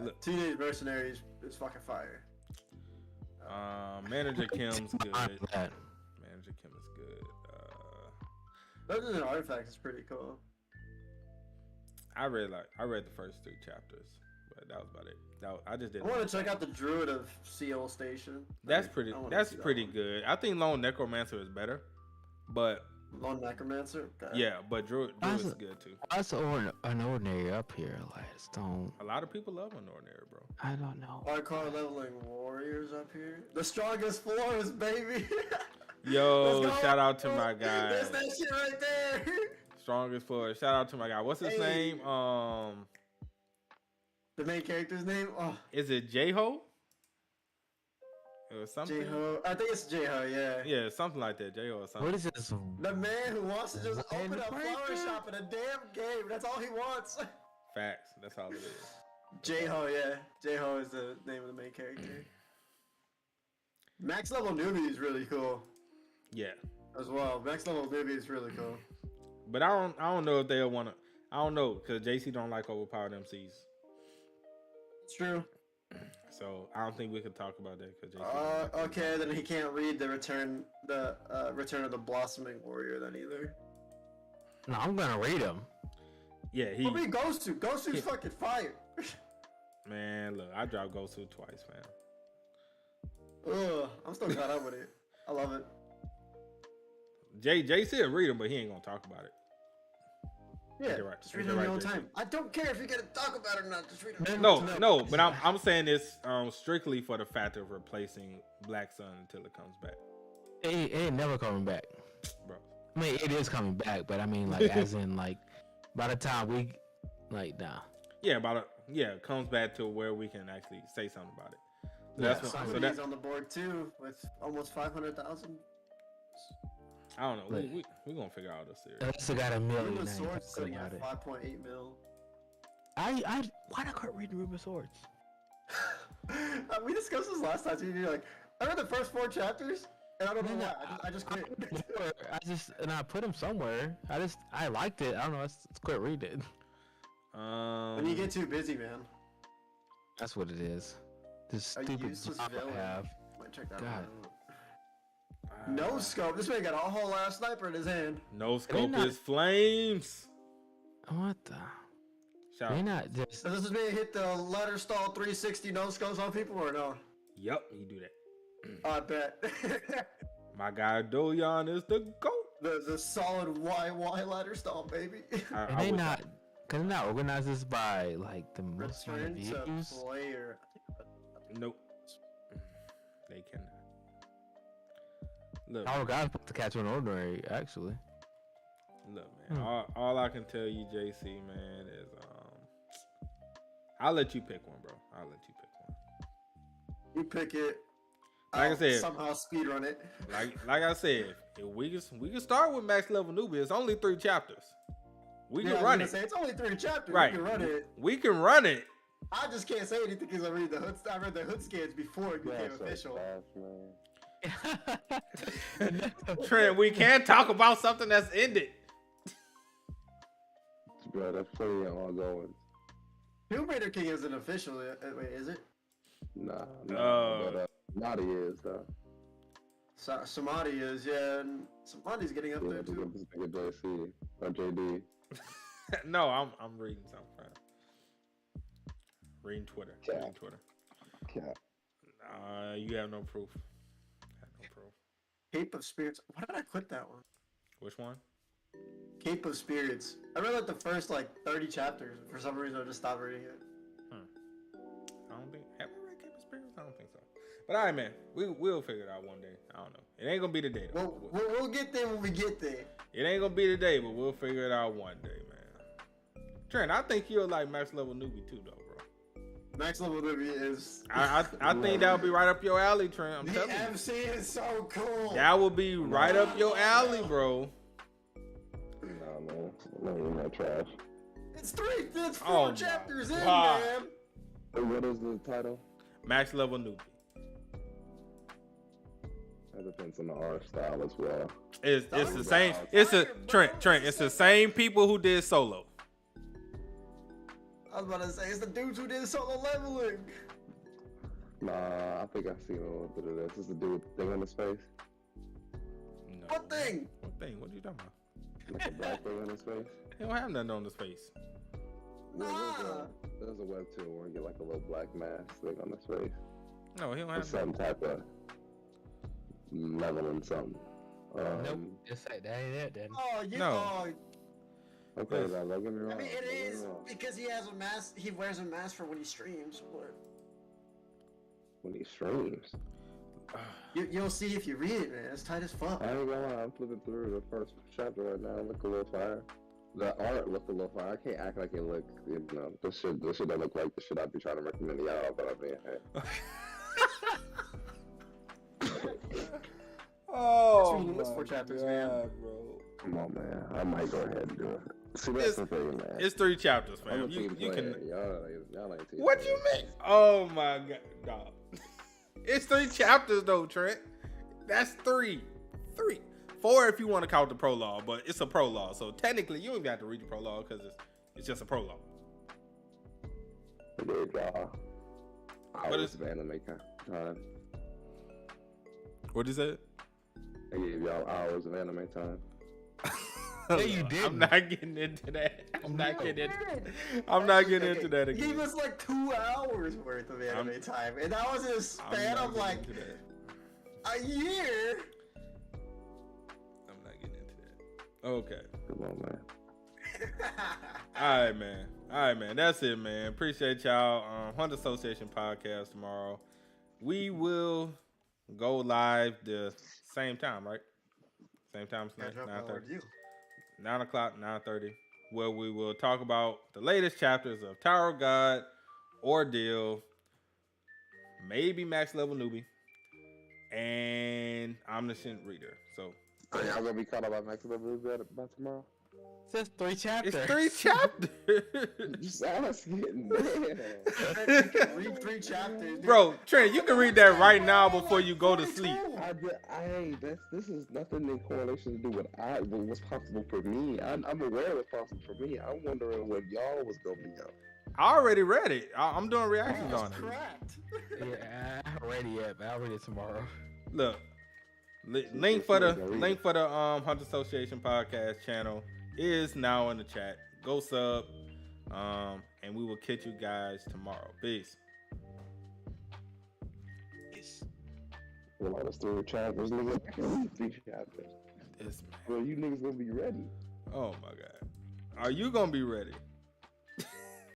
Look. Teenage Mercenaries is fucking fire. Manager Kim's good. That. Manager Kim is good. Dungeons and Artifacts is pretty cool. I read the first 3 chapters, but that was about it. I just I didn't. want to check out the Druid of Seal Station. That's pretty. I wanna That's see that pretty one. good. I think Lone Necromancer is better, but Lone Necromancer. Okay. yeah, but Druid is good too. That's an ordinary up here. Like, it's don't. A lot of people love Unordinary, bro. I don't know. Hardcore leveling warriors up here. The strongest floors, baby. Yo, Let's go. shout out to my guy. That's that shit right there. Strongest floor. Shout out to my guy. What's his Hey. name? The main character's name? Oh, Is it J-Ho? Or something? J-Ho. I think it's J-Ho, yeah. Yeah, something like that. J-Ho or something. What is this? The man who wants to just open a Windbreaker? flower shop in a damn game. That's all he wants. Facts. That's all it is. J-Ho, yeah. J-Ho is the name of the main character. Max level newbie is really cool Yeah. as well. Max level newbie is really cool. But I don't know if they'll want to. I don't know, because JC don't like overpowered MCs. It's true. So I don't think we could talk about that because Okay, then he can't read the Return of the Blossoming Warrior then either. No, I'm gonna read them. Yeah, he. What we Ghost Ghost's fucking fire. Man, look, I dropped Ghost twice, man. Ugh, I'm still caught up with it. I love it. JC will read them, but he ain't gonna talk about it. Yeah, Right. just read it on your own time. I don't care if you get to talk about it or not. Just read it. No, but I'm saying this strictly for the fact of replacing Black Sun until it comes back, It ain't never coming back, bro. I mean, it is coming back, but I mean, like, as in, like, by the time we, like, nah. Yeah, it comes back to where we can actually say something about it. So Yeah, that's what, Somebody's on the board too with almost 500,000. I don't know. But- We gonna figure out this series. Unless it got a million. Ruben I ain't Swords talking sitting about at it. 5.8 mil. Why not quit reading Ruben Swords? We discussed this last time too. You're like, I read the first 4 chapters, and I don't know why. I just quit. And I put him somewhere. I liked it. I don't know. Let's quit reading it. When you get too busy, man. That's what it is. This A stupid useless job villain. I have. Might check that God. one out. No scope. This man got a whole ass sniper in his hand. No scope not- is flames. What the? Shout They out. not just. Does this man hit the letter stall 360 no scopes on people or no? Yep, he do that. I bet. My guy Doyon is the GOAT. the solid YY ladder stall, baby. And they not. Can they not organize this by like the most amount of Return to views? player. Nope. They cannot. Look, Our guys put the catch on ordinary actually. look, man. All I can tell you, JC, man, is I'll let you pick one, bro. I'll let you pick one. You pick it. Like I I'll said- somehow speed run it. Like I said, if we can start with max level newbie. It's only 3 chapters. We Yeah, can I was run gonna it. say, it's only 3 chapters. Right. You can run it. We can run it. I just can't say anything because I read the hood. I read the hood scans before it became Yeah, so official. fast, man. Trent, we can talk about something that's ended. Bro, that's pretty ongoing. Tomb Raider King isn't official. Wait, is it? Nah, Oh. but Naughty is though. Samadhi is, yeah, and Samadhi's getting up Yeah, there to too. get this nigga JC or JD. No, I'm reading something. Reading Twitter. Yeah. Reading Twitter. Yeah. You have no proof. Have no proof. Cape of Spirits. Why did I quit that one? Which one? Cape of Spirits. I read like the first 30 chapters. For some reason, I just stopped reading it. I don't think. Have I read Cape of Spirits? I don't think so. But all right, man. We'll figure it out one day. I don't know. It ain't gonna be today. Though. We'll get there when we get there. It ain't gonna be today, but we'll figure it out one day, man. Trent, I think you'll like max level newbie too, though, bro. Max level newbie is. I think that would be right up your alley, Trent. I'm The telling you. MC is so cool. That would be right up your alley, bro. Nah, man. No, you're not trash. It's 4 Oh my chapters in, God. man. Hey, what is the title? Max level newbie. That depends on the art style as well. It's the same. It's a Trent. It's the same people who did Solo. I was about to say, it's the dudes who did solo leveling. Nah, I think I've seen a little bit of this. Is the dude thing in his face? No. What thing? What thing? What are you talking about? Like a black thing in his face? He don't have nothing on his face. Nah. There's a webtoon where you get like a little black mask thing on his face. No, he don't Or have. some type of leveling something. Nope. Just say that ain't it then. Oh, you No. oh, Okay, Yes. now don't get me wrong. I mean, it don't get me is wrong. because he has a mask. He wears a mask for when he streams. But When he streams. you'll see if you read it, man. It's tight as fuck. I ain't gonna lie, I'm flipping through the first chapter right now. Look a little fire. The art looked a little fine. I can't act like it looked, this shit don't look like the shit I'd be trying to recommend to y'all, but I mean, hey. Oh, That's 4 chapters, God, man. bro. Come on, man. I might go ahead and do it. See, that's the thing, man. It's 3 chapters, I'm a fam. team You player. can. Y'all ain't team What player. you mean? Oh my God, dog. It's 3 chapters though, Trent. That's 3. 4 if you want to count the prologue, but it's a prologue, so technically you don't even have to read the prologue because it's just a prologue. I gave y'all But hours of anime time. What is it? I gave y'all hours of anime time. Yeah, you did. I'm not getting into that. I'm not getting into that He gave again. us like 2 hours worth of anime time, and that was in a span of like a year. I'm not getting into that. Okay. Come on, man. All right, man. That's it, man. Appreciate y'all. Hunter Association podcast tomorrow. We will go live the same time, right? Same time tonight, 9:30. 9 o'clock, 9:30, where we will talk about the latest chapters of Tower of God, Ordeal, maybe Max Level Newbie, and Omniscient Reader. So Are y'all gonna be caught up by Max Level by tomorrow? It's just 3 chapters. it's 3 chapters. Just us getting there. You can read 3 chapters, dude. Bro, Trent, you can read that right now before you go to sleep. This is nothing in correlation to do with what's possible for me. I'm aware of what's possible for me. I'm wondering what y'all was gonna be up. I already read it. I'm doing reactions on it. Correct. Yeah, I haven't read it yet, but I'll read it tomorrow. Look, link for the Hunter Association podcast channel is now in the chat. Go sub, and we will catch you guys tomorrow. Peace. Well, all those 3 chapters, nigga. 3 chapters. This man. Well, you niggas gonna be ready. Oh my God. Are you gonna be ready?